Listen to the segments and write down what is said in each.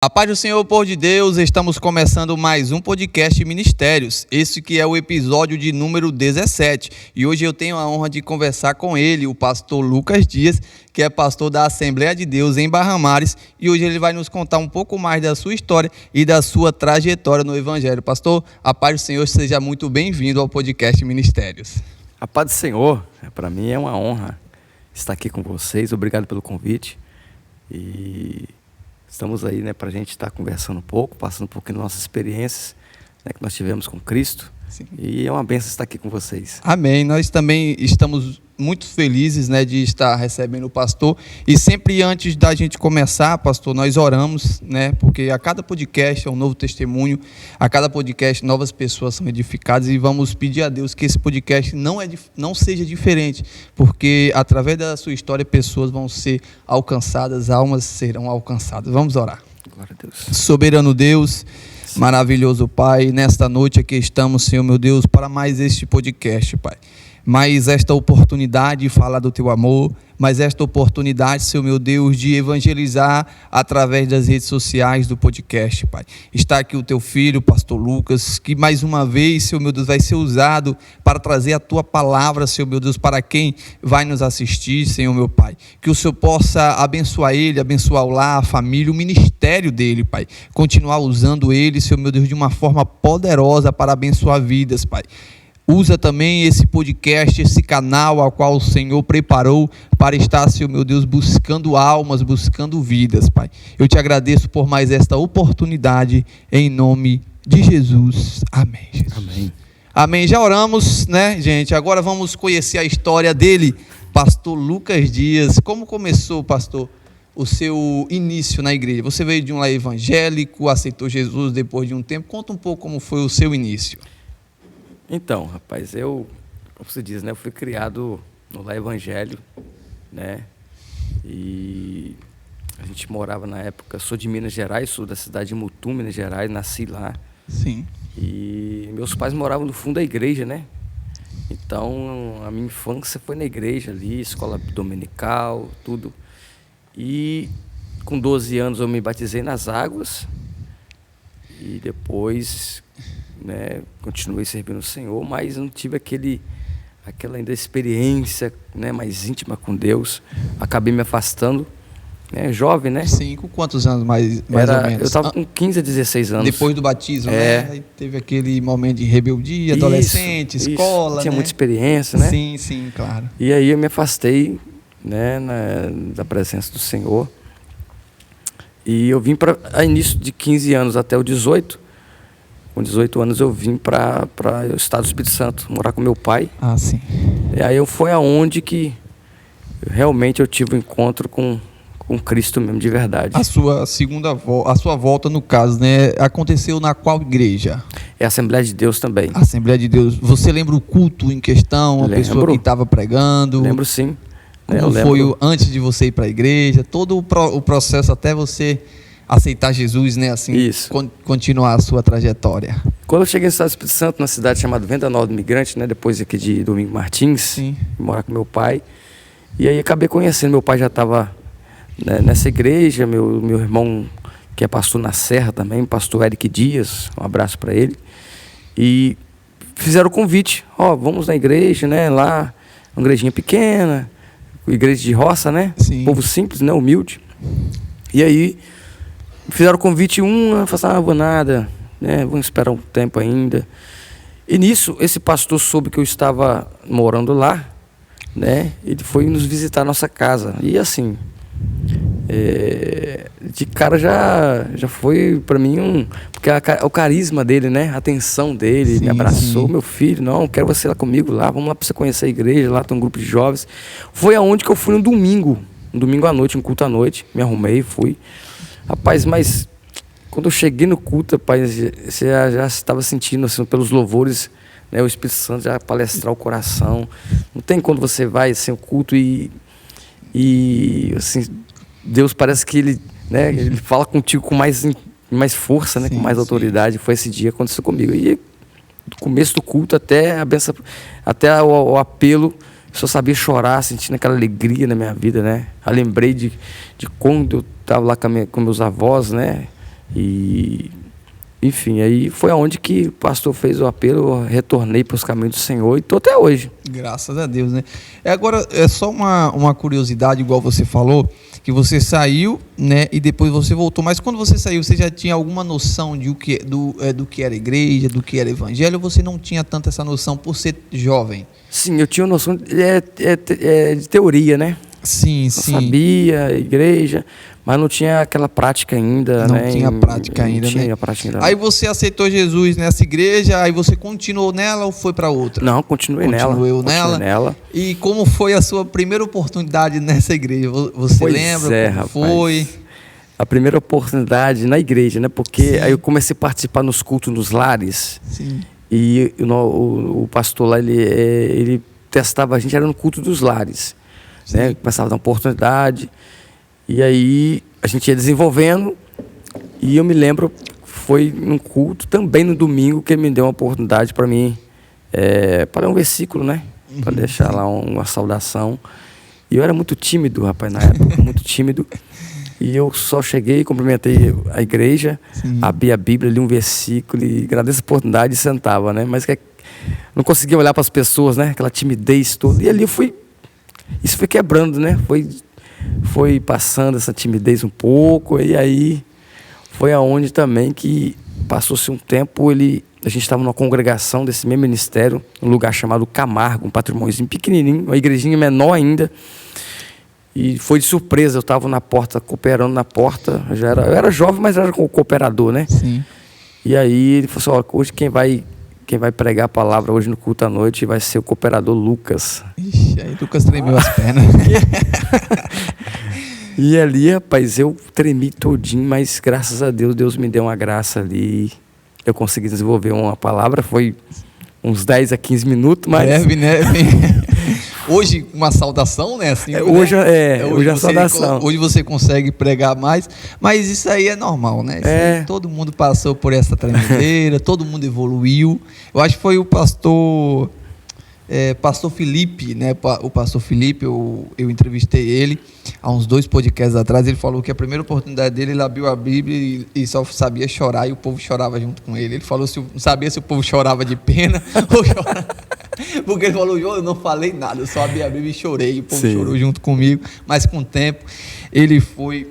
A paz do Senhor, povo de Deus, estamos começando mais um podcast Ministérios, esse que é o episódio de número 17, e hoje eu tenho a honra de conversar com ele, o pastor Lucas Dias, que é pastor da Assembleia de Deus em Barra Mares, e hoje ele vai nos contar um pouco mais da sua história e da sua trajetória no Evangelho. Pastor, a paz do Senhor, seja muito bem-vindo ao podcast Ministérios. A paz do Senhor, para mim é uma honra estar aqui com vocês, obrigado pelo convite, e estamos aí, para a gente estar conversando um pouco, passando um pouquinho das nossas experiências, que nós tivemos com Cristo. Sim. E é uma bênção estar aqui com vocês. Amém. Nós também estamos muito felizes, de estar recebendo o pastor. E sempre antes da gente começar, pastor, nós oramos, porque a cada podcast é um novo testemunho, a cada podcast novas pessoas são edificadas, e vamos pedir a Deus que esse podcast não seja diferente, porque através da sua história pessoas vão ser alcançadas, almas serão alcançadas. Vamos orar. Glória a Deus. Soberano Deus, maravilhoso Pai, nesta noite aqui estamos, Senhor meu Deus, para mais este podcast, Pai. Mais esta oportunidade de falar do Teu amor, mais esta oportunidade, Senhor meu Deus, de evangelizar através das redes sociais do podcast, Pai. Está aqui o Teu filho, pastor Lucas, que mais uma vez, Senhor meu Deus, vai ser usado para trazer a Tua palavra, Senhor meu Deus, para quem vai nos assistir, Senhor meu Pai. Que o Senhor possa abençoar ele, abençoar o lar, a família, o ministério dele, Pai. Continuar usando ele, Senhor meu Deus, de uma forma poderosa para abençoar vidas, Pai. Usa também esse podcast, esse canal ao qual o Senhor preparou para estar, Senhor meu Deus, buscando almas, buscando vidas, Pai. Eu te agradeço por mais esta oportunidade, em nome de Jesus. Amém, Jesus. Amém. Amém. Já oramos, gente? Agora vamos conhecer a história dele, pastor Lucas Dias. Como começou, pastor, o seu início na igreja? Você veio de um lar evangélico, aceitou Jesus depois de um tempo. Conta um pouco como foi o seu início. Então, rapaz, como se diz, eu fui criado no lar evangélico, e a gente morava na época, sou de Minas Gerais, sou da cidade de Mutum, Minas Gerais, nasci lá. Sim. E meus pais moravam no fundo da igreja, Então, a minha infância foi na igreja ali, escola dominical, tudo. E com 12 anos eu me batizei nas águas e depois continuei servindo o Senhor, mas não tive aquela ainda experiência, mais íntima com Deus. Acabei me afastando, jovem, Sim, com quantos anos mais ou menos? Eu estava com 15 a 16 anos. Depois do batismo, Aí teve aquele momento de rebeldia, adolescente, escola, Tinha muita experiência, Sim, claro. E aí eu me afastei, da presença do Senhor. E eu vim a início de 15 anos até o 18. Com 18 anos eu vim para o estado do Espírito Santo, morar com meu pai. Ah, sim. E aí foi aonde que realmente eu tive um encontro com Cristo mesmo, de verdade. A sua volta, no caso, aconteceu na qual igreja? É a Assembleia de Deus também. Assembleia de Deus. Você lembra o culto em questão? A pessoa que estava pregando? Lembro, sim. Como foi antes de você ir para a igreja? Todo o processo até você aceitar Jesus, continuar a sua trajetória. Quando eu cheguei no estado do Espírito Santo, na cidade chamada Venda Nova do Imigrante, depois aqui de Domingo Martins, morar com meu pai, e aí acabei conhecendo, meu pai já estava nessa igreja, meu irmão, que é pastor na Serra também, pastor Eric Dias, um abraço para ele, e fizeram o convite, vamos na igreja, lá, uma igrejinha pequena, igreja de roça, povo simples, humilde, e aí fizeram o convite, eu falei vou nada, vamos esperar um tempo ainda. E nisso, esse pastor soube que eu estava morando lá, ele foi nos visitar a nossa casa. E assim, de cara já foi para mim porque o carisma dele, a atenção dele, ele me abraçou, meu filho, não, quero você lá comigo lá, vamos lá para você conhecer a igreja, lá tem um grupo de jovens. Foi aonde que eu fui um domingo à noite, um culto à noite, me arrumei, fui. Rapaz, mas quando eu cheguei no culto, rapaz, você já estava sentindo, assim, pelos louvores, o Espírito Santo já palestrar o coração. Não tem quando você vai, assim, o culto e assim, Deus parece que ele fala contigo com mais força, com mais autoridade. Foi esse dia que aconteceu comigo. E do começo do culto até a benção, até o apelo, eu só sabia chorar, sentindo aquela alegria na minha vida, Eu lembrei de quando eu estava lá com meus avós, E, enfim, aí foi aonde que o pastor fez o apelo, eu retornei para os caminhos do Senhor e estou até hoje. Graças a Deus, né? Agora, é só uma curiosidade, igual você falou, que você saiu, né, e depois você voltou. Mas quando você saiu, você já tinha alguma noção do que era igreja, do que era evangelho, ou você não tinha tanto essa noção por ser jovem? Sim, eu tinha noção de teoria, né? Sim, Eu sim. sabia, igreja, mas não tinha aquela prática ainda, Não né? tinha prática ainda, não tinha né? prática ainda. Aí você aceitou Jesus nessa igreja, aí você continuou nela ou foi para outra? Não, continuei nela. E como foi a sua primeira oportunidade nessa igreja? Você Pois lembra é, como rapaz. foi? A primeira oportunidade na igreja, né? Porque Sim. aí eu comecei a participar nos cultos nos lares. Sim. E o pastor lá, ele testava a gente, era no culto dos lares. Né? Começava a dar uma oportunidade. E aí a gente ia desenvolvendo. E eu me lembro, foi num culto, também no domingo, que ele me deu uma oportunidade para mim, para ler um versículo, né? Para deixar lá uma saudação. E eu era muito tímido, rapaz, na época, muito tímido. E eu só cheguei, cumprimentei a igreja, abri a Bíblia, li um versículo e agradeço a oportunidade e sentava, né? Mas não conseguia olhar para as pessoas, né? Aquela timidez toda. E ali isso foi quebrando, né? Foi passando essa timidez um pouco. E aí foi aonde também que passou-se um tempo, a gente estava numa congregação desse mesmo ministério, um lugar chamado Camargo, um patrimôniozinho pequenininho, uma igrejinha menor ainda. E foi de surpresa, eu estava na porta, cooperando na porta, eu era jovem, mas era cooperador, né? Sim. E aí ele falou assim, hoje quem vai pregar a palavra hoje no culto à noite vai ser o cooperador Lucas. Ixi, aí Lucas tremeu as pernas. E ali, rapaz, eu tremi todinho, mas graças a Deus, Deus me deu uma graça ali, eu consegui desenvolver uma palavra, foi uns 10 a 15 minutos, mas... Breve, né? Hoje, uma saudação, né? Assim, hoje a você, saudação. Hoje você consegue pregar mais, mas isso aí é normal, né? Todo mundo passou por essa tremedeira, todo mundo evoluiu. Eu acho que foi o pastor Felipe, né? O pastor Felipe, eu entrevistei ele há uns 2 podcasts atrás. Ele falou que a primeira oportunidade dele, ele abriu a Bíblia e só sabia chorar e o povo chorava junto com ele. Ele falou não sabia se o povo chorava de pena ou chorava. Porque ele falou, eu não falei nada, eu só abri a Bíblia e chorei. E o povo chorou junto comigo, mas com o tempo ele foi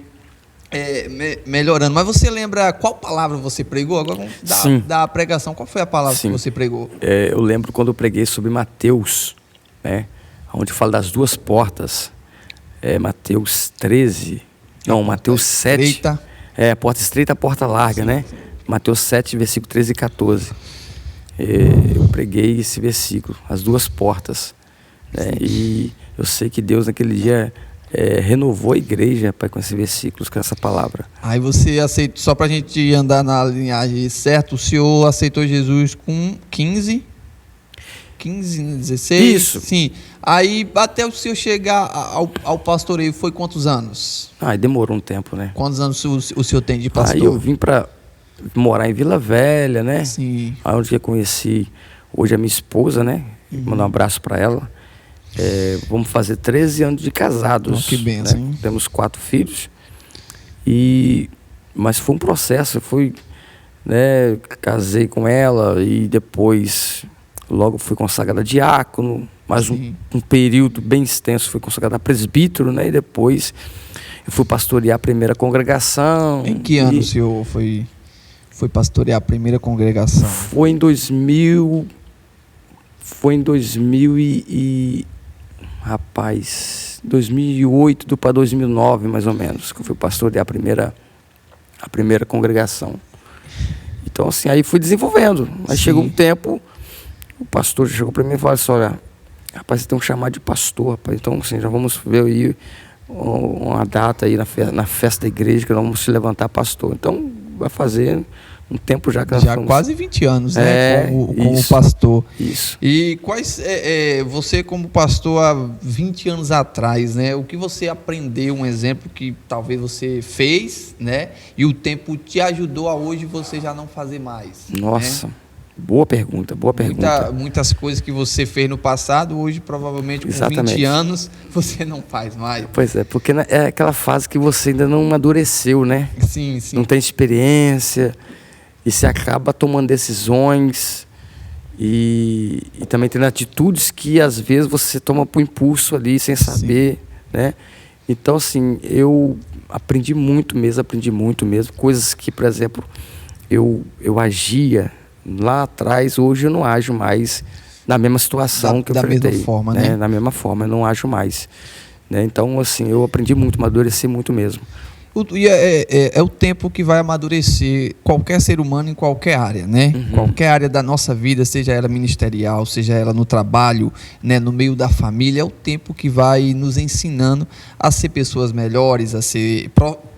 melhorando. Mas você lembra qual palavra você pregou? Agora vamos dar a pregação. Qual foi a palavra que você pregou? Eu lembro quando eu preguei sobre Mateus, né? Onde fala das 2 portas. Mateus 13. Não, Mateus 7. Estreita. A porta estreita, a porta larga, né? Mateus 7, versículo 13 e 14. Eu preguei esse versículo, as 2 portas. Né? E eu sei que Deus naquele dia renovou a igreja com esse versículo, com essa palavra. Aí você aceitou, só para a gente andar na linhagem certa, o senhor aceitou Jesus com 15, 16? Isso. Sim. Aí até o senhor chegar ao pastoreio foi quantos anos? Demorou um tempo, né? Quantos anos o senhor tem de pastor? Aí eu vim para morar em Vila Velha, né? Sim. Onde eu conheci hoje a minha esposa, né? Mandar um abraço para ela. Vamos fazer 13 anos de casados. Que bênção, né? Temos 4 filhos. Mas foi um processo. Né? Casei com ela e depois logo fui consagrado a diácono. Mas um período bem extenso fui consagrado a presbítero, né? E depois eu fui pastorear a primeira congregação. Em que ano o senhor foi pastorear a primeira congregação? Foi em 2000 2008 para 2009, mais ou menos, que eu fui pastorear a primeira congregação. Então, assim, aí fui desenvolvendo. Aí chegou um tempo, o pastor chegou para mim e falou assim, olha, rapaz, você tem um chamado de pastor, rapaz. Então, assim, já vamos ver aí uma data aí na festa da igreja que nós vamos se levantar pastor. Então, vai fazer um tempo já que nós fomos... quase 20 anos, né? Como pastor. Isso. E quais você como pastor há 20 anos atrás, né? O que você aprendeu, um exemplo que talvez você fez, né? E o tempo te ajudou a hoje você já não fazer mais. Nossa, né? Boa pergunta. Muitas coisas que você fez no passado, hoje provavelmente com 20 anos, você não faz mais. Pois é, porque é aquela fase que você ainda não amadureceu, né? Sim. Não tem experiência, e você acaba tomando decisões e também tendo atitudes que às vezes você toma por impulso ali, sem saber, né? Então, assim, eu aprendi muito mesmo, coisas que, por exemplo, eu agia lá atrás, hoje eu não ajo mais na mesma situação que eu enfrentei. Da mesma forma, né? Na mesma forma, eu não ajo mais. Né? Então, assim, eu aprendi muito, amadureci muito mesmo. E é o tempo que vai amadurecer qualquer ser humano em qualquer área, né? Qualquer área da nossa vida, seja ela ministerial, seja ela no trabalho, né? No meio da família, é o tempo que vai nos ensinando a ser pessoas melhores, a ser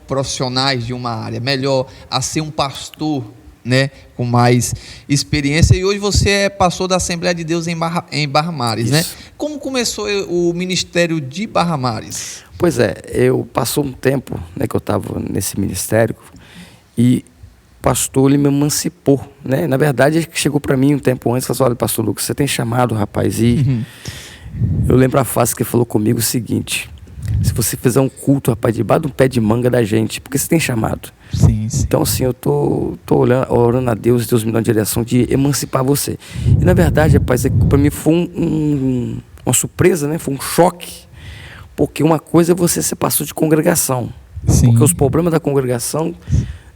profissionais de uma área melhor, a ser um pastor, né, com mais experiência. E hoje você é pastor da Assembleia de Deus em Barra Mares, né? Como começou o ministério de Barra Mares? Pois é, eu passou um tempo, né, que eu estava nesse ministério e o pastor, ele me emancipou, né? Na verdade, ele chegou para mim um tempo antes e falou: olha, pastor Lucas, você tem chamado, rapaz, e eu lembro a frase que ele falou comigo o seguinte: se você fizer um culto, rapaz, debaixo do pé de manga da gente, porque você tem chamado. Sim. Então, assim, eu tô orando a Deus me dá uma direção de emancipar você. E, na verdade, rapaz, para mim foi uma surpresa, né? Foi um choque. Porque uma coisa é você ser pastor de congregação. Sim. Porque os problemas da congregação,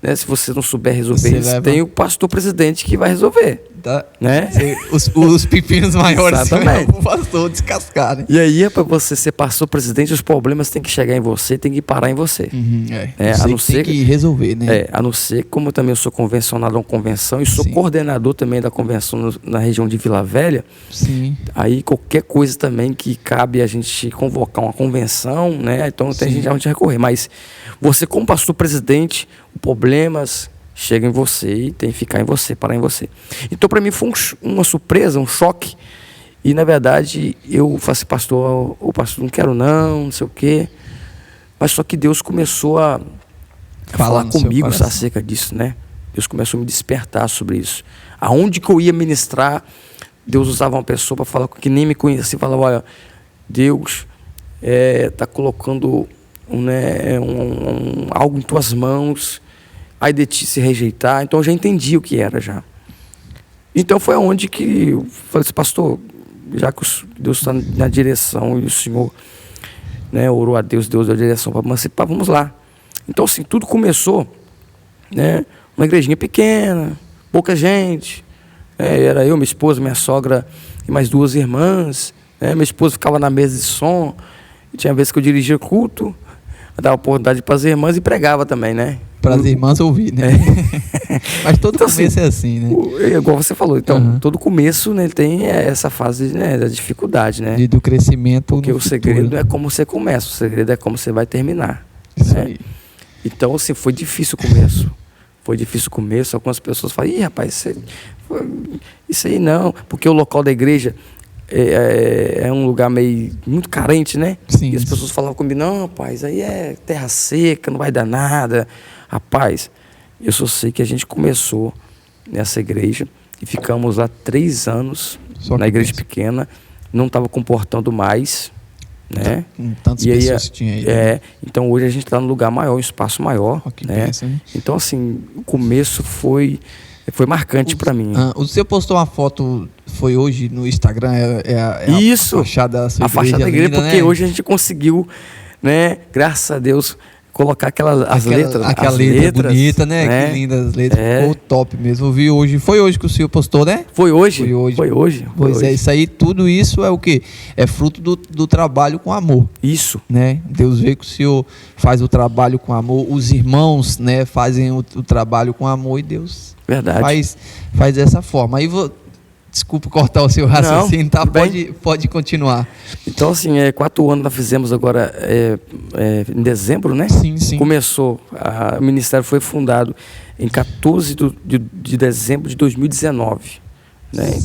né, se você não souber resolver isso, tem o pastor presidente que vai resolver. Né? Os pepinos maiores, exatamente, o pastor descascar, né? E aí, para você ser pastor presidente, os problemas têm que chegar em você, tem que parar em você. A não ser que resolver, né? A não ser, como eu também sou convencionado a uma convenção e sou coordenador também da convenção na região de Vila Velha. Sim. Aí qualquer coisa também que cabe a gente convocar uma convenção, né? Então tem gente onde recorrer. Mas você, como pastor presidente, problemas chega em você e tem que ficar em você, parar em você. Então, para mim, foi uma surpresa, um choque. E, na verdade, eu falei assim: pastor, não quero não sei o quê. Mas só que Deus começou a falar comigo acerca disso, né? Deus começou a me despertar sobre isso. Aonde que eu ia ministrar, Deus usava uma pessoa para falar que nem me conhecia. Falava: olha, Deus está colocando algo em tuas mãos, aí de ti se rejeitar. Então eu já entendi o que era já. Então foi onde que eu falei assim: pastor, já que Deus está na direção e o senhor, né, orou a Deus deu a direção para emancipar, vamos lá. Então, assim, tudo começou, né, uma igrejinha pequena, pouca gente, era eu, minha esposa, minha sogra e mais 2 irmãs, né, minha esposa ficava na mesa de som, e tinha vezes que eu dirigia culto, dava oportunidade para as irmãs e pregava também, né? Para as irmãs ouvir, né? Mas todo então, começo é assim, né? Igual você falou, então, todo começo, né, tem essa fase, né, da dificuldade, né? E do crescimento. Porque o segredo não é como você começa, o segredo é como você vai terminar. Isso aí. Então, assim, foi difícil o começo. Algumas pessoas falam: ih, rapaz, isso aí não. Porque o local da igreja é um lugar muito carente, né? Sim, e as pessoas falavam comigo: não, rapaz, aí é terra seca, não vai dar nada. Rapaz, eu só sei que a gente começou nessa igreja e ficamos lá 3 anos na igreja pequena, não estava comportando mais, né? Tantas pessoas tinha aí. Então hoje a gente está num lugar maior, um espaço maior, né? Então, assim, o começo foi marcante para mim. O senhor postou uma foto, foi hoje no Instagram, Isso, a fachada da sua igreja. A fachada da igreja, linda, porque né? hoje a gente conseguiu, né, graças a Deus, colocar aquela letra bonita, né? Que lindas as letras. Ficou top mesmo. Eu vi hoje. Foi hoje que o senhor postou, né? Foi hoje. Pois é, isso aí, tudo isso é o quê? É fruto do trabalho com amor. Isso. Né? Deus vê que o senhor faz o trabalho com amor, os irmãos, né, fazem o trabalho com amor e Deus faz dessa forma. Aí desculpa cortar o seu raciocínio, tá? Pode continuar. Então, assim, 4 anos nós fizemos agora em dezembro, né? Sim. Começou, o ministério foi fundado em 14 de dezembro de 2019. Né?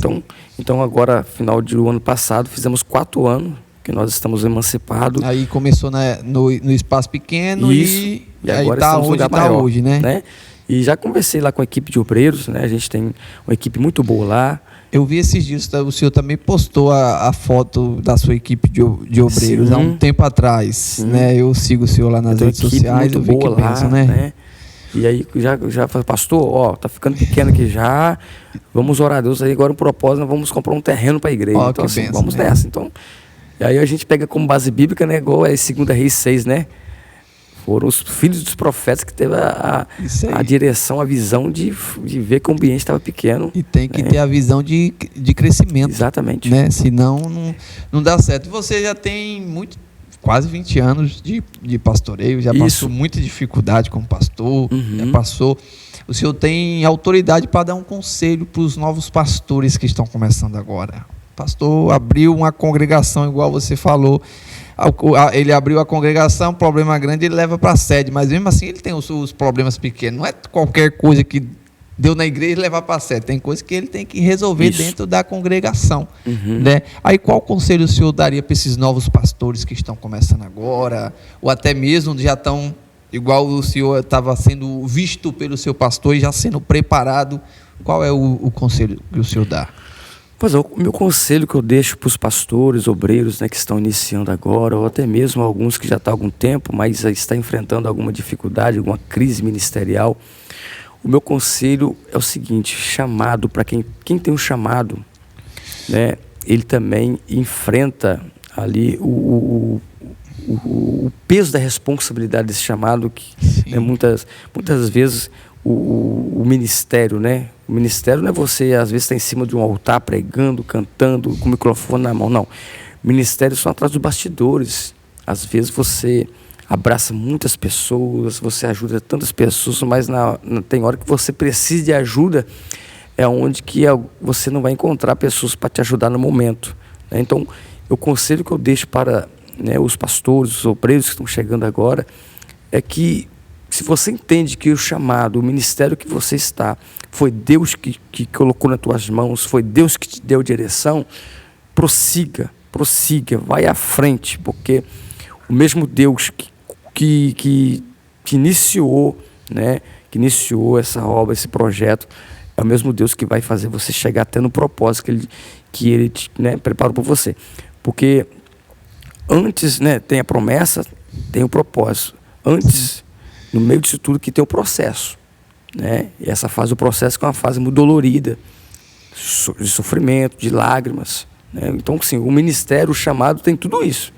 Então, agora, final do ano passado, fizemos 4 anos que nós estamos emancipados. Aí começou no espaço pequeno. Isso. E agora está onde está hoje, né? E já conversei lá com a equipe de obreiros, né? A gente tem uma equipe muito boa lá. Eu vi esses dias, o senhor também postou a foto da sua equipe de obreiros. Sim. Há um tempo atrás, né? Eu sigo o senhor lá nas redes sociais, eu vi que pensa, né? E aí já falei, pastor, ó, tá ficando pequeno aqui já, vamos orar a Deus aí, agora o propósito, nós vamos comprar um terreno para a igreja. Então assim, benção, vamos nessa. Então, e aí a gente pega como base bíblica, né, igual é 2 Reis 6, né? Foram os filhos dos profetas que teve a direção, a visão de ver que o ambiente estava pequeno. E tem que ter a visão de crescimento. Exatamente. Né? Senão não dá certo. Você já tem quase 20 anos de pastoreio, já passou muita dificuldade como pastor, já passou. O senhor tem autoridade para dar um conselho para os novos pastores que estão começando agora. O pastor abriu uma congregação, igual você falou. Ele abriu a congregação, problema grande, ele leva para a sede, mas mesmo assim ele tem os problemas pequenos. Não é qualquer coisa que deu na igreja e levar para a sede. Tem coisa que ele tem que resolver dentro da congregação. Né? Aí qual conselho o senhor daria para esses novos pastores que estão começando agora, ou até mesmo já estão, igual o senhor estava sendo visto pelo seu pastor e já sendo preparado? Qual é o conselho que o senhor dá? Pois é, o meu conselho que eu deixo para os pastores, obreiros, né, que estão iniciando agora, ou até mesmo alguns que já estão há algum tempo, mas está enfrentando alguma dificuldade, alguma crise ministerial, o meu conselho é o seguinte: chamado, para quem tem um chamado, né, ele também enfrenta ali o peso da responsabilidade desse chamado, que né, muitas vezes o ministério, né? O ministério não é você, às vezes, está em cima de um altar pregando, cantando, com o microfone na mão, não. Ministérios são atrás dos bastidores. Às vezes você abraça muitas pessoas, você ajuda tantas pessoas, mas tem hora que você precisa de ajuda, é onde que você não vai encontrar pessoas para te ajudar no momento. Né? Então, o conselho que eu deixo para, né, os pastores, os obreiros que estão chegando agora, é que se você entende que o chamado, o ministério que você está, foi Deus que colocou nas tuas mãos, foi Deus que te deu direção, prossiga, vai à frente, porque o mesmo Deus que iniciou, né, que iniciou essa obra, esse projeto, é o mesmo Deus que vai fazer você chegar até no propósito que Ele né, preparou para você. Porque antes, né, tem a promessa, tem o propósito. Antes, no meio disso tudo, que tem o processo, né? E essa fase do processo é uma fase muito dolorida, de sofrimento, de lágrimas, né? Então, sim, o ministério, o chamado, tem tudo isso.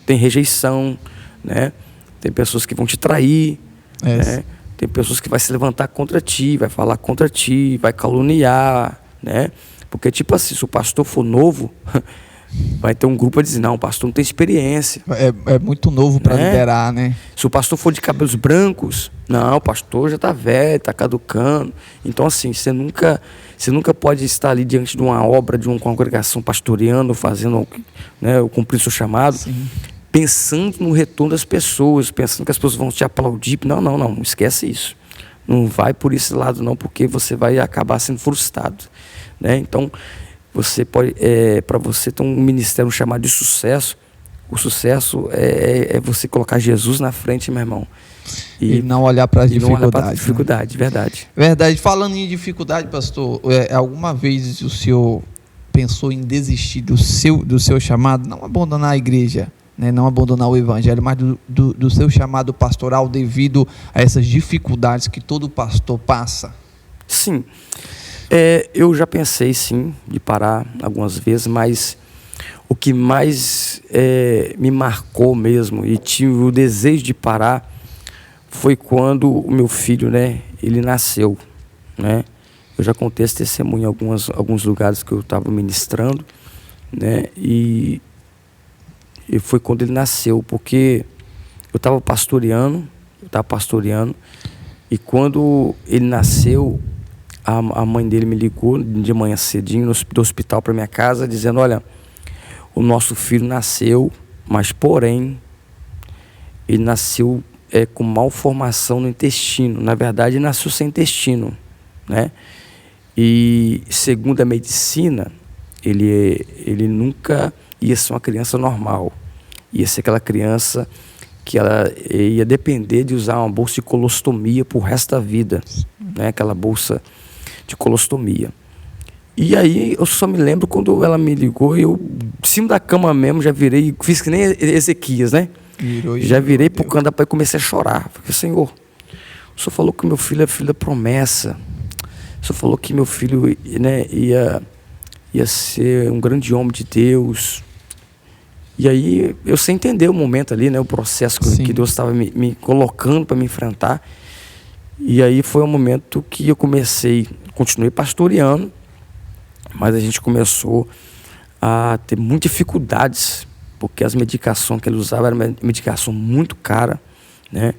Tem rejeição, né? Tem pessoas que vão te trair, né? Tem pessoas que vão se levantar contra ti, vai falar contra ti, vai caluniar, né? Porque, tipo assim, se o pastor for novo, vai ter um grupo a dizer, não, o pastor não tem experiência. É muito novo para liderar, né? Se o pastor for de cabelos brancos, não, o pastor já está velho, está caducando. Então, assim, você nunca pode estar ali diante de uma obra, de uma congregação pastoreando, fazendo, né, cumprir seu chamado, pensando no retorno das pessoas, pensando que as pessoas vão te aplaudir. Não, esquece isso. Não vai por esse lado não, porque você vai acabar sendo frustrado, né? Então, você pode, para você ter um ministério, um chamado de sucesso, o sucesso é você colocar Jesus na frente, meu irmão. E não olhar para as dificuldades. Né? Verdade. Verdade. Falando em dificuldade, pastor, alguma vez o senhor pensou em desistir do seu chamado? Não abandonar a igreja, né? Não abandonar o evangelho, mas do seu chamado pastoral devido a essas dificuldades que todo pastor passa? Sim. Eu já pensei, sim, de parar algumas vezes, mas o que mais me marcou mesmo e tive o desejo de parar foi quando o meu filho, né, ele nasceu, né? Eu já contei esse testemunho em alguns lugares que eu estava ministrando, né? E foi quando ele nasceu, porque eu estava pastoreando, e quando ele nasceu, a mãe dele me ligou de manhã cedinho do hospital para minha casa, dizendo, olha, o nosso filho nasceu, mas porém, ele nasceu com malformação no intestino. Na verdade, ele nasceu sem intestino, né? E segundo a medicina, ele nunca ia ser uma criança normal. Ia ser aquela criança que ela ia depender de usar uma bolsa de colostomia pro resto da vida, né? Aquela bolsa de colostomia. E aí eu só me lembro quando ela me ligou, eu, de cima da cama mesmo, já virei, fiz que nem Ezequias, né? Já virei pro canto da pai e comecei a chorar. Falei, Senhor, o Senhor falou que meu filho é filho da promessa. O Senhor falou que meu filho, né, ia ser um grande homem de Deus. E aí eu sem entender o momento ali, né, o processo que Deus estava me colocando para me enfrentar. E aí foi um momento que eu continuei pastoreando, mas a gente começou a ter muitas dificuldades, porque as medicações que ele usava era uma medicação muito cara, né?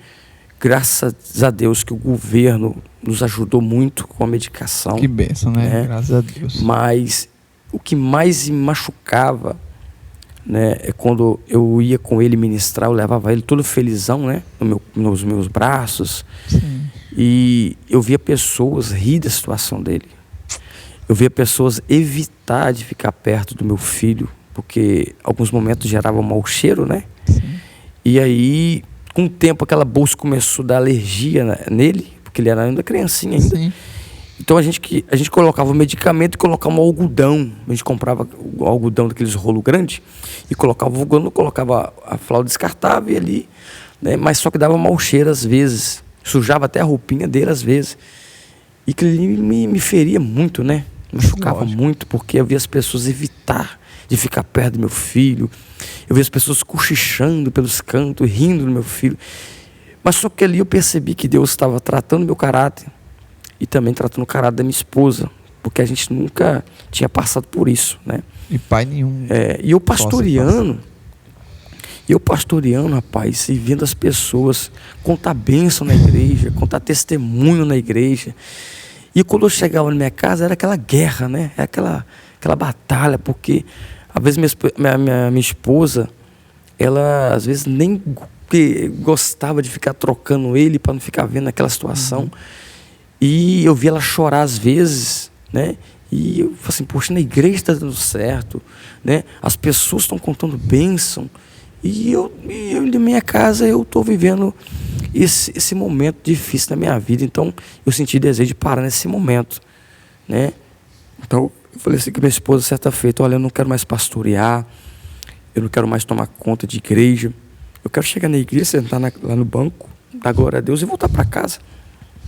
Graças a Deus que o governo nos ajudou muito com a medicação. Que bênção, né? Graças a Deus. Mas o que mais me machucava, né, é quando eu ia com ele ministrar, eu levava ele todo felizão, né, nos meus braços. Sim. E eu via pessoas rir da situação dele. Eu via pessoas evitar de ficar perto do meu filho, porque alguns momentos gerava um mau cheiro, né? Sim. E aí, com o tempo, aquela bolsa começou a dar alergia nele, porque ele era ainda criancinha ainda. Sim. Então a gente colocava o medicamento e colocava um algodão. A gente comprava o algodão daqueles rolos grandes e colocava o algodão, colocava a fralda descartável ali, né? Mas só que dava mau cheiro às vezes, sujava até a roupinha dele às vezes. E que ele me feria muito, né? Me machucava muito, porque eu via as pessoas evitar de ficar perto do meu filho. Eu via as pessoas cochichando pelos cantos, rindo do meu filho. Mas só que ali eu percebi que Deus estava tratando meu caráter e também tratando o caráter da minha esposa, porque a gente nunca tinha passado por isso, né? E pai nenhum. E eu pastoreando, rapaz, e vendo as pessoas contar bênção na igreja, contar testemunho na igreja. E quando eu chegava na minha casa, era aquela guerra, né? Era aquela batalha, porque às vezes minha esposa, ela às vezes nem gostava de ficar trocando ele para não ficar vendo aquela situação. Uhum. E eu via ela chorar às vezes, né? E eu falei assim, poxa, na igreja está dando certo, né? As pessoas estão contando bênção. E eu na minha casa, eu estou vivendo esse momento difícil na minha vida. Então, eu senti desejo de parar nesse momento, né? Então, eu falei assim com minha esposa, certa feita, olha, eu não quero mais pastorear, eu não quero mais tomar conta de igreja. Eu quero chegar na igreja, sentar lá no banco, dar glória a Deus e voltar para casa,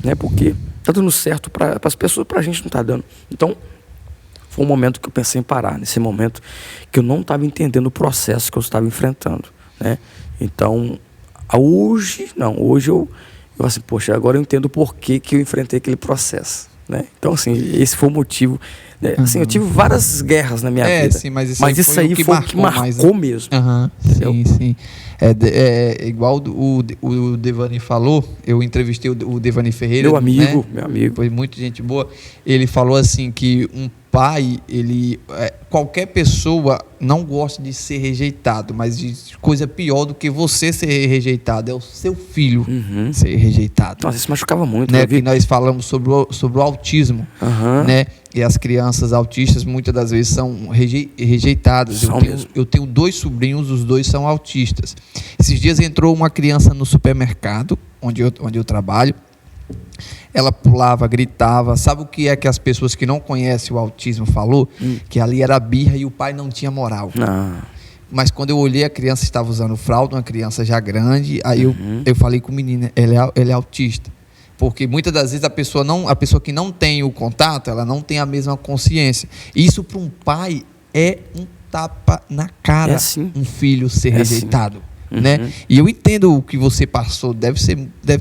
né? Porque está dando certo para as pessoas, para a gente não está dando. Então, foi um momento que eu pensei em parar, nesse momento que eu não estava entendendo o processo que eu estava enfrentando, né? Então, hoje eu assim, poxa, agora eu entendo o porquê que eu enfrentei aquele processo, né? Então, assim, esse foi o motivo, né? Assim, eu tive várias guerras na minha vida, sim, mas isso aí foi o que marcou mesmo. Sim. Igual o Devani falou, eu entrevistei o Devani Ferreira, meu amigo. Foi muito gente boa. Ele falou assim que um pai, qualquer pessoa não gosta de ser rejeitado, mas de coisa pior do que você ser rejeitado é o seu filho ser rejeitado. Nossa, isso machucava muito, né? Que nós falamos sobre o autismo, né? E as crianças autistas muitas das vezes são rejeitadas. Eu tenho 2 sobrinhos, os 2 são autistas. Esses dias entrou uma criança no supermercado onde eu trabalho. Ela pulava, gritava. Sabe o que é que as pessoas que não conhecem o autismo falou? Que ali era birra e o pai não tinha moral. Mas quando eu olhei, a criança estava usando fralda, uma criança já grande. Aí eu falei com o menino, ele é autista. Porque muitas das vezes a pessoa que não tem o contato, ela não tem a mesma consciência. Isso para um pai é um tapa na cara, um filho ser rejeitado. Né? E eu entendo o que você passou, deve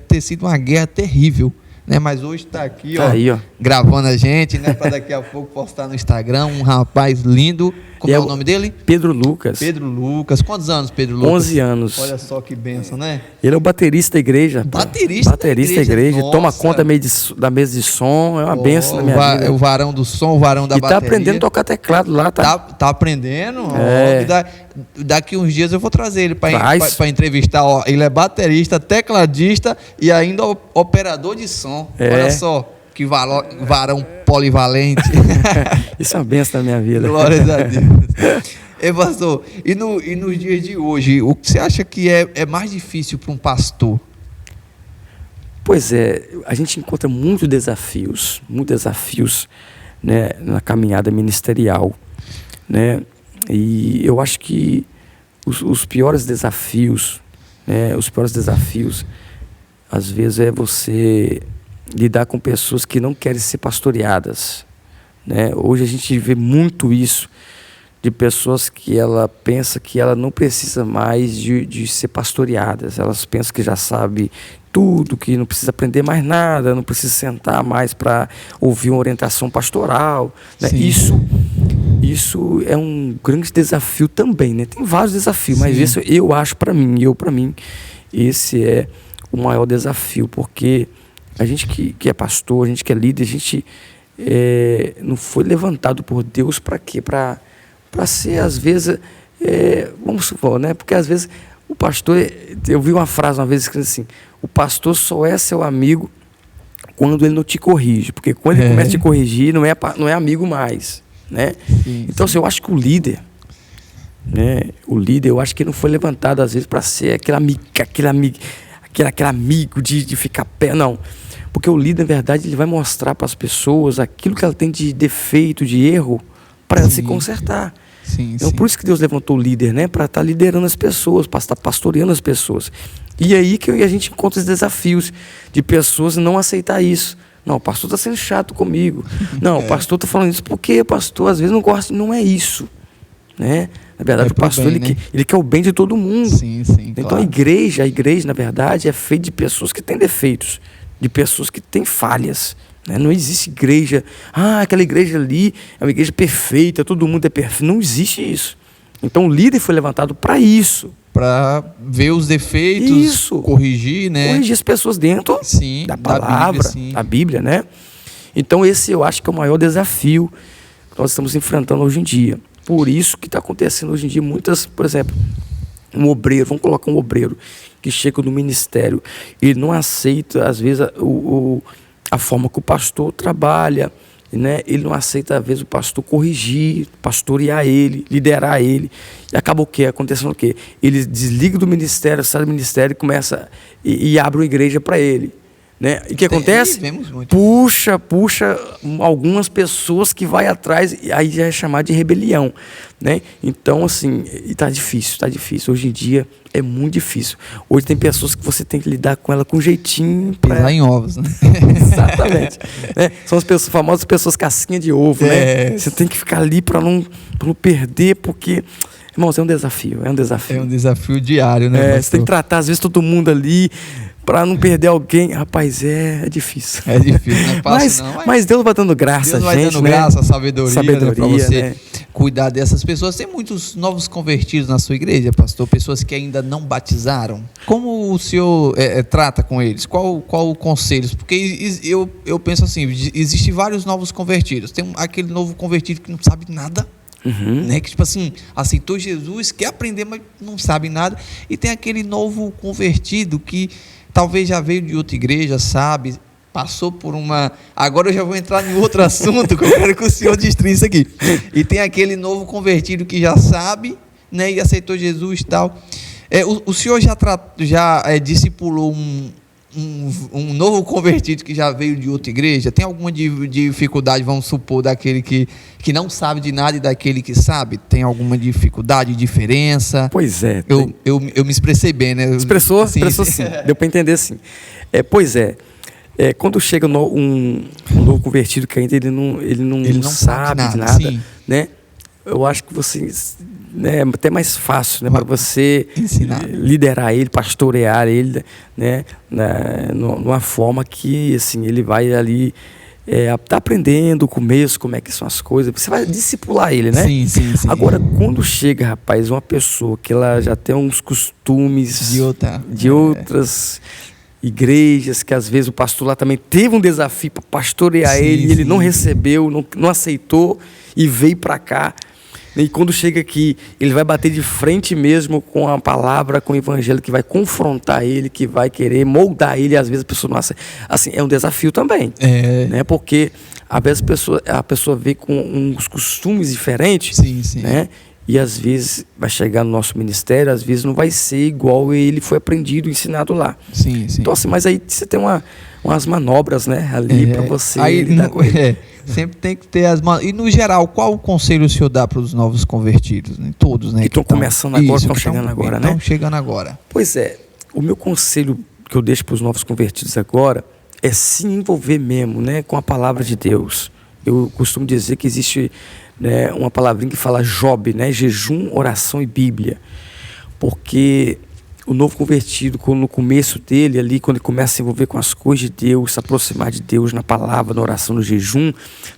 ter sido uma guerra terrível, né? Mas hoje está aqui, ó, gravando a gente, né? Para daqui a pouco postar no Instagram, um rapaz lindo. Como é o nome dele? Pedro Lucas. Pedro Lucas. Quantos anos, Pedro Lucas? 11 anos. Olha só que bênção, né? Ele é o baterista da igreja. Baterista da igreja. Toma conta da mesa de som. É uma bênção na minha vida. O varão do som, o varão da bateria. E tá aprendendo a tocar teclado lá, tá? Tá aprendendo? Daqui uns dias eu vou trazer ele para entrevistar. Ó, ele é baterista, tecladista e ainda operador de som. Olha só. Que varão polivalente. Isso é uma benção na minha vida. Glória a Deus. Pastor, e nos dias de hoje, o que você acha que é mais difícil para um pastor? Pois é, a gente encontra muitos desafios, né, na caminhada ministerial, né? E eu acho que os piores desafios, né, às vezes é você lidar com pessoas que não querem ser pastoreadas, né? Hoje a gente vê muito isso, de pessoas que ela pensa que ela não precisa mais de ser pastoreadas. Elas pensam que já sabe tudo, que não precisa aprender mais nada, não precisa sentar mais para ouvir uma orientação pastoral, né? Isso é um grande desafio também, né? Tem vários desafios, mas esse eu acho para mim, esse é o maior desafio, porque a gente que é pastor, a gente que é líder, a gente não foi levantado por Deus para quê? Para ser, às vezes, vamos supor, né? Porque às vezes o pastor, eu vi uma frase uma vez escrita assim: o pastor só é seu amigo quando ele não te corrige, porque quando ele começa a te corrigir, não é amigo mais, né? Então, assim, eu acho que o líder, né? Eu acho que ele não foi levantado às vezes para ser aquele amigo de ficar pé, não. Porque o líder, na verdade, ele vai mostrar para as pessoas aquilo que ela tem de defeito, de erro, para ela se consertar. Então, por isso que Deus levantou o líder, né? Para estar liderando as pessoas, para estar pastoreando as pessoas. E aí que a gente encontra os desafios de pessoas não aceitar isso. Não, o pastor está sendo chato comigo. Não, o pastor está falando isso porque o pastor às vezes não gosta. Não é isso, né? Na verdade, o pastor bem, ele quer o bem de todo mundo. Então, claro. A igreja, na verdade, é feita de pessoas que têm defeitos, de pessoas que têm falhas. Não existe igreja, aquela igreja ali é uma igreja perfeita, todo mundo é perfeito. Não existe isso. Então o líder foi levantado para isso. Para ver os defeitos, corrigir, né? Corrigir as pessoas dentro da palavra, da Bíblia, né? Então esse eu acho que é o maior desafio que nós estamos enfrentando hoje em dia. Por isso que está acontecendo hoje em dia por exemplo, um obreiro, vamos colocar um obreiro que chega no ministério, ele não aceita, às vezes, a forma que o pastor trabalha, né? Ele não aceita, às vezes, o pastor corrigir, pastorear ele, liderar ele. E acaba o quê? Acontecendo o quê? Ele desliga do ministério, sai do ministério e começa e abre uma igreja para ele, né? E o que acontece? Puxa algumas pessoas que vai atrás, e aí já é chamado de rebelião, né? Então, assim, está difícil. Hoje em dia é muito difícil. Hoje tem pessoas que você tem que lidar com ela com jeitinho. Pisar em ovos, né? Exatamente. Né? São as famosas pessoas casquinha de ovo, né? Você tem que ficar ali para não perder, porque... Irmãos, é um desafio. É um desafio diário, né? Você tem que tratar, às vezes, todo mundo ali para não perder alguém. Rapaz, é difícil. É difícil, não é fácil, mas Deus vai dando graça, Deus vai dando graça, sabedoria né, para você, né, cuidar dessas pessoas. Tem muitos novos convertidos na sua igreja, pastor? Pessoas que ainda não batizaram. Como o senhor trata com eles? Qual o conselho? Porque eu penso assim, existem vários novos convertidos. Tem aquele novo convertido que não sabe nada. Né? Que tipo assim, aceitou Jesus, quer aprender, mas não sabe nada. E tem aquele novo convertido que talvez já veio de outra igreja, sabe, passou por uma... Agora eu já vou entrar em outro assunto que eu quero que o senhor destrua isso aqui. E tem aquele novo convertido que já sabe, né, e aceitou Jesus e tal. O senhor já discipulou um novo convertido que já veio de outra igreja? Tem alguma dificuldade, vamos supor, daquele que não sabe de nada e daquele que sabe? Tem alguma dificuldade, diferença? Pois é. Eu me expressei bem, né? Expressou sim. Deu para entender sim. Quando chega um novo convertido que ainda ele não sabe de nada, né? Eu acho que você... É até mais fácil, né, para você liderar ele, pastorear ele, né, numa forma que assim, ele vai ali tá aprendendo o começo, como é que são as coisas, você vai discipular ele, né? Sim. Agora, quando chega, rapaz, uma pessoa que ela já tem uns costumes de outras igrejas, que às vezes o pastor lá também teve um desafio para pastorear ele, e ele não recebeu, não aceitou e veio para cá. E quando chega aqui, ele vai bater de frente mesmo com a palavra, com o evangelho, que vai confrontar ele, que vai querer moldar ele, e às vezes a pessoa não aceita. Assim, é um desafio também, né? Porque às vezes a pessoa vê com uns costumes diferentes, né? E às vezes vai chegar no nosso ministério, às vezes não vai ser igual ele foi aprendido, ensinado lá. Sim, sim. Então assim, mas aí você tem umas manobras, né, ali para você aí, lidar com ele. Sempre tem que ter E no geral, qual o conselho o senhor dá para os novos convertidos? Todos, né? Que estão começando agora, estão chegando agora, né? Estão chegando agora. Pois é, o meu conselho que eu deixo para os novos convertidos agora é se envolver mesmo, né, com a palavra de Deus. Eu costumo dizer que existe, né, uma palavrinha que fala Job, né, jejum, oração e Bíblia. Porque o novo convertido, no começo dele, ali, quando ele começa a se envolver com as coisas de Deus, se aproximar de Deus na palavra, na oração, no jejum,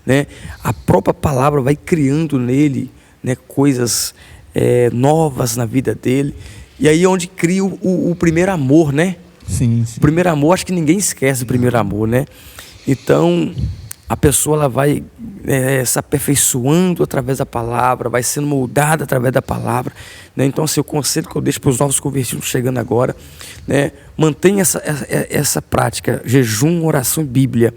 né, a própria palavra vai criando nele, né, coisas novas na vida dele. E aí é onde cria o primeiro amor, né? Sim. O primeiro amor, acho que ninguém esquece o primeiro amor, né? Então, a pessoa ela vai se aperfeiçoando através da palavra, vai sendo moldada através da palavra, né? Então, assim, o conselho que eu deixo para os novos convertidos chegando agora, né? Mantenha essa prática, jejum, oração e Bíblia,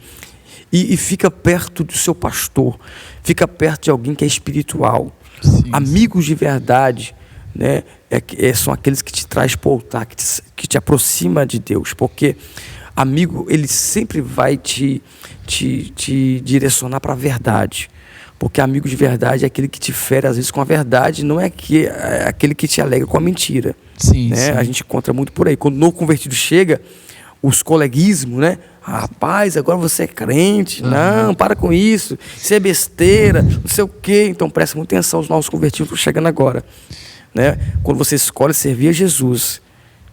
e fica perto do seu pastor, fica perto de alguém que é espiritual. Sim, amigos de verdade, né? São aqueles que te traz para o altar, que te aproxima de Deus, porque amigo, ele sempre vai te direcionar para a verdade, porque amigo de verdade é aquele que te fere às vezes com a verdade, não é aquele que te alegra com a mentira. Sim, né? sim. A gente encontra muito por aí. Quando o novo convertido chega, os coleguismos, né? Rapaz, agora você é crente, não, para com isso é besteira, não sei o quê. Então presta muita atenção aos novos convertidos chegando agora, né? Quando você escolhe servir a Jesus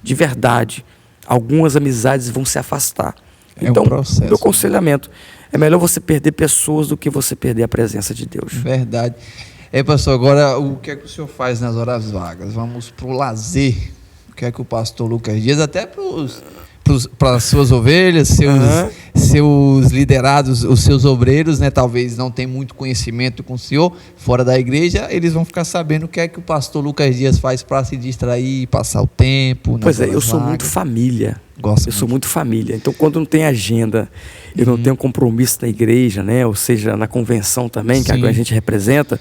de verdade, algumas amizades vão se afastar. Então, um processo. meu aconselhamento é melhor você perder pessoas do que você perder a presença de Deus. Verdade. Pastor, agora o que é que o senhor faz nas horas vagas? Vamos para o lazer. O que é que o pastor Lucas Dias, até para as suas ovelhas, seus liderados, os seus obreiros, né, talvez não tenham muito conhecimento com o senhor, fora da igreja, eles vão ficar sabendo o que é que o pastor Lucas Dias faz para se distrair, passar o tempo. Pois é, eu sou muito família. Sou muito família. Então, quando não tem agenda, eu não tenho compromisso na igreja, né, ou seja, na convenção também, que a gente representa,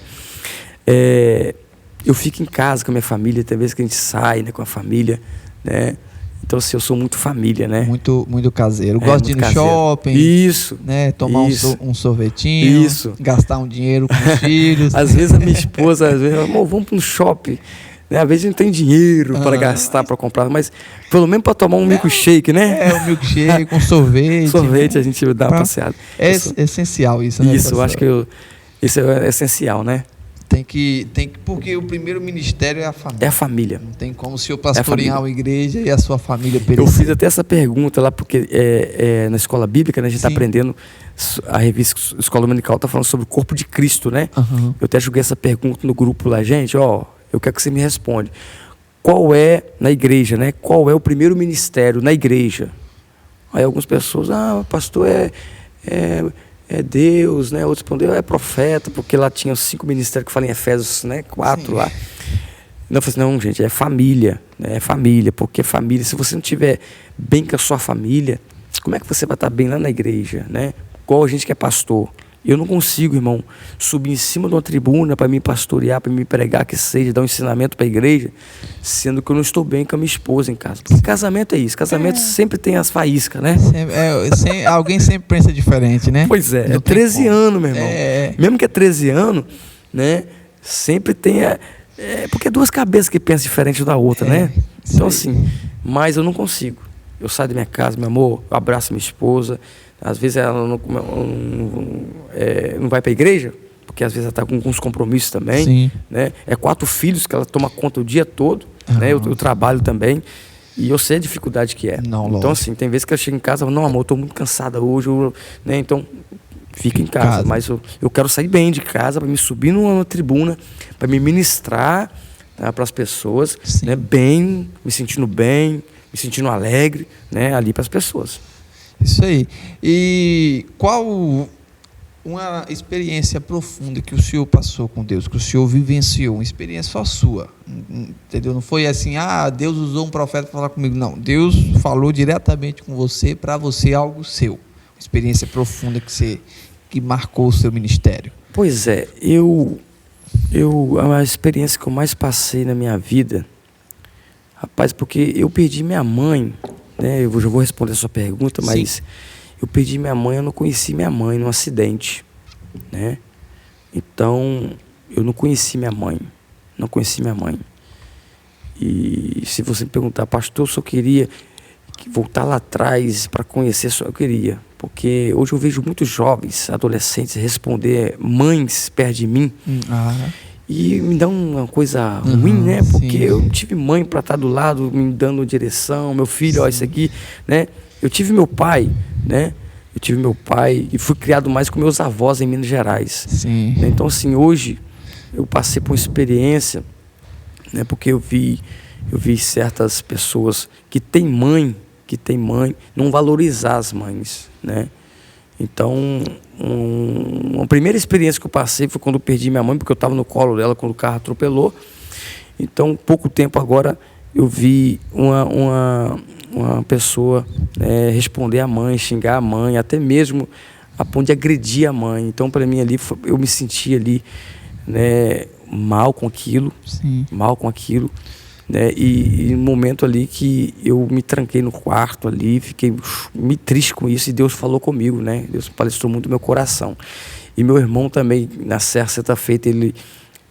eu fico em casa com a minha família, tem vezes que a gente sai, né, com a família, né. Então, assim, eu sou muito família, né? Muito caseiro. Gosto de ir no shopping. Isso. Né? Tomar um sorvetinho. Isso. Gastar um dinheiro com os filhos. Às vezes a minha esposa, amor, vamos para um shopping. Né? Às vezes não tem dinheiro para gastar, para comprar, mas pelo menos para tomar um milkshake, né? Um milkshake, um sorvete. Sorvete, né? A gente dá uma passeada. É essencial isso, né? Isso, eu acho que isso é essencial, né? Tem que, porque o primeiro ministério é a família. É a família. Não tem como o senhor pastorear uma igreja e a sua família perecer. Eu fiz até essa pergunta lá, porque na escola bíblica, né, a gente está aprendendo, a revista Escola Dominical está falando sobre o corpo de Cristo, né? Eu até joguei essa pergunta no grupo lá, gente, eu quero que você me responda. Qual é, na igreja, né? Qual é o primeiro ministério na igreja? Aí algumas pessoas, o pastor é Deus, né? Outros respondeu, é profeta, porque lá tinha os 5 ministérios que falam em Efésios, né? 4 lá. Eu falei assim, não, gente, é família, né? É família, porque família, se você não estiver bem com a sua família, como é que você vai estar bem lá na igreja, né? Igual a gente que é pastor. Eu não consigo, irmão, subir em cima de uma tribuna para me pastorear, para me pregar, que seja, dar um ensinamento para a igreja, sendo que eu não estou bem com a minha esposa em casa. Porque casamento é isso, casamento sempre tem as faíscas, né? Alguém sempre pensa diferente, né? Pois é, é 13 anos, meu irmão. Mesmo que é 13 anos, né? Sempre tem... porque é 2 cabeças que pensam diferente da outra, né? Então, assim, mas eu não consigo. Eu saio da minha casa, meu amor, eu abraço minha esposa. Às vezes ela não vai para a igreja, porque às vezes ela está com uns compromissos também. Né? 4 filhos que ela toma conta o dia todo. Né? Eu trabalho também. E eu sei a dificuldade que é. Então, assim, tem vezes que ela chega em casa e fala, não, amor, eu estou muito cansada hoje. Né? Então, fica em casa. Mas eu quero sair bem de casa para me subir numa tribuna, para me ministrar, tá, para as pessoas, né? Bem, me sentindo alegre, né? Ali para as pessoas. Isso aí. E qual uma experiência profunda que o senhor passou com Deus, que o senhor vivenciou, uma experiência só sua, entendeu? Não foi assim, Deus usou um profeta para falar comigo. Não, Deus falou diretamente com você, para você, algo seu. Uma experiência profunda que marcou o seu ministério. Pois é, eu A experiência que eu mais passei na minha vida, rapaz, porque eu perdi minha mãe, né? Eu já vou responder a sua pergunta, mas Sim. eu perdi minha mãe, eu não conheci minha mãe num acidente, né? Então, eu não conheci minha mãe, não conheci minha mãe. E se você me perguntar, pastor, eu só queria voltar lá atrás para conhecer, só eu queria. Porque hoje eu vejo muitos jovens, adolescentes, responder mães perto de mim. E me dá uma coisa ruim, né? Porque eu não tive mãe para estar do lado, me dando direção. Meu filho, ó, isso aqui, né? Eu tive meu pai, né? Eu tive meu pai e fui criado mais com meus avós em Minas Gerais. Sim. Então, assim, hoje eu passei por uma experiência, né? Porque eu vi certas pessoas que têm mãe, não valorizar as mães, né? Então, uma primeira experiência que eu passei foi quando eu perdi minha mãe, porque eu estava no colo dela quando o carro atropelou. Então, pouco tempo agora, eu vi uma pessoa responder a mãe, xingar a mãe, até mesmo a ponto de agredir a mãe. Então, para mim, ali, eu me senti ali, né, mal com aquilo, né? E um momento ali que eu me tranquei no quarto ali, fiquei me triste com isso, e Deus falou comigo, né? Deus palestrou muito no meu coração. E meu irmão também, na certa feita, ele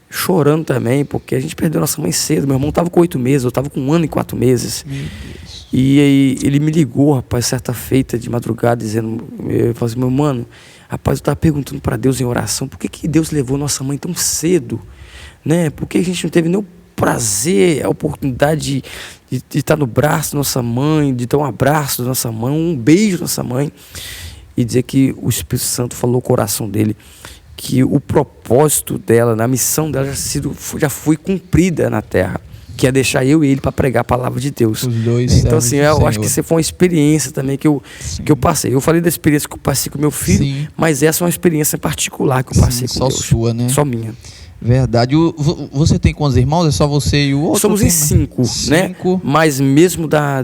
chorando também, porque a gente perdeu nossa mãe cedo. Meu irmão estava com 8 meses, eu estava com 1 ano e 4 meses. E aí ele me ligou, rapaz, certa feita de madrugada, dizendo, eu falei assim, meu mano, rapaz, eu estava perguntando para Deus em oração, por que Deus levou nossa mãe tão cedo, né? Por que a gente não teve nem o prazer, a oportunidade de estar no braço da nossa mãe, de dar um abraço da nossa mãe, um beijo da nossa mãe, e dizer que o Espírito Santo falou no coração dele que o propósito dela, a missão dela já foi cumprida na terra, que é deixar eu e ele para pregar a palavra de Deus. Os dois. Então, assim, eu acho que isso foi uma experiência também que eu passei. Eu falei da experiência que eu passei com meu filho, Sim. mas essa é uma experiência particular que eu passei com só Deus. sua, né? Só minha. Verdade. Você tem quantos irmãos? É só você e o outro? Somos em 5, né? Mas mesmo da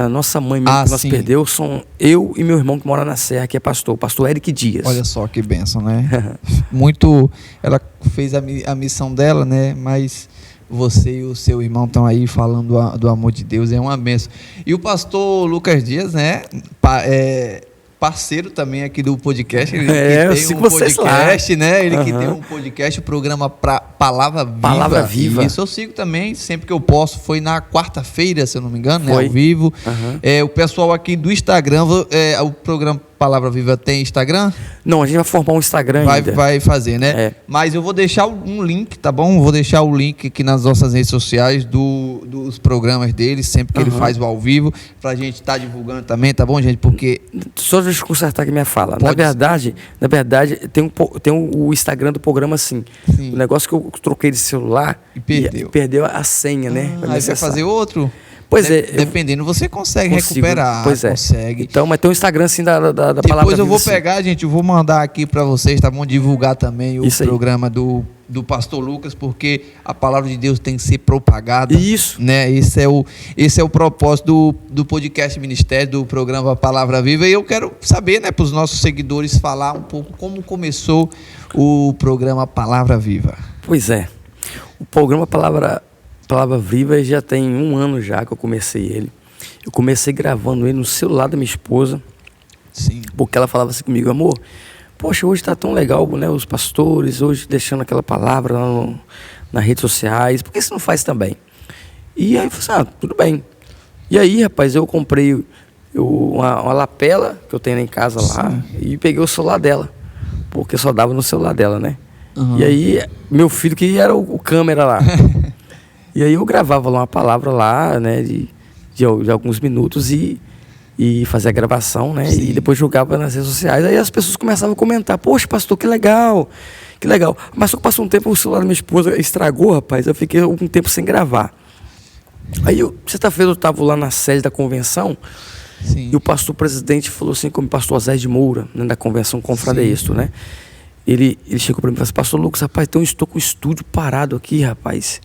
nossa mãe mesmo que nós perdeu, são eu e meu irmão que mora na Serra, que é pastor Eric Dias. Olha só que bênção, né? Muito. Ela fez a missão dela, né? Mas você e o seu irmão estão aí falando do amor de Deus, é uma bênção. E o pastor Lucas Dias, né? Parceiro também aqui do podcast. Ele que tem um podcast, né? Ele que tem um podcast, o programa Palavra Viva. Palavra Viva. Isso eu sigo também, sempre que eu posso. Foi na quarta-feira, se eu não me engano, né? Foi. Ao vivo. O pessoal aqui do Instagram, o programa Palavra Viva tem Instagram? Não, a gente vai formar um Instagram ainda. Vai fazer, né? Mas eu vou deixar um link, tá bom? Vou deixar o link aqui nas nossas redes sociais dos programas dele, sempre que ele faz o ao vivo, pra gente estar divulgando também, tá bom, gente? Porque... Só deixa eu consertar aqui minha fala. Na verdade, tem o Instagram do programa, assim. Sim. O negócio que eu troquei de celular e perdeu. Perdeu a senha, né? Aí você vai fazer outro? Pois dependendo, você consegue recuperar. Pois é. Consegue. Então, mas tem um Instagram assim da Palavra Viva. Depois eu vou pegar, gente, eu vou mandar aqui para vocês, tá bom? Divulgar também o programa do pastor Lucas, porque a palavra de Deus tem que ser propagada. Isso. Né? Esse é o propósito do podcast Ministério, do programa Palavra Viva. E eu quero saber, né, para os nossos seguidores, falar um pouco como começou o programa Palavra Viva. Pois é. O programa Palavra Viva já tem 1 ano já que eu comecei ele. Eu comecei gravando ele no celular da minha esposa. Sim. Porque ela falava assim comigo, amor, poxa, hoje está tão legal, né? Os pastores, hoje deixando aquela palavra lá nas redes sociais, por que você não faz também? E aí eu falei assim, tudo bem. E aí, rapaz, eu comprei uma lapela que eu tenho em casa lá e peguei o celular dela, porque só dava no celular dela, né? E aí, meu filho que era o câmera lá. E aí eu gravava lá uma palavra lá, né, de alguns minutos e fazia a gravação, né, e depois jogava nas redes sociais. Aí as pessoas começavam a comentar, poxa, pastor, que legal. Mas só que passou um tempo, o celular da minha esposa estragou, rapaz, eu fiquei algum tempo sem gravar. Aí, sexta-feira eu estava lá na sede da convenção, e o pastor presidente falou assim, como o pastor Zé de Moura, né, da convenção Confradesto, né, ele chegou para mim e falou assim, pastor Lucas, rapaz, então eu estou com o estúdio parado aqui, rapaz.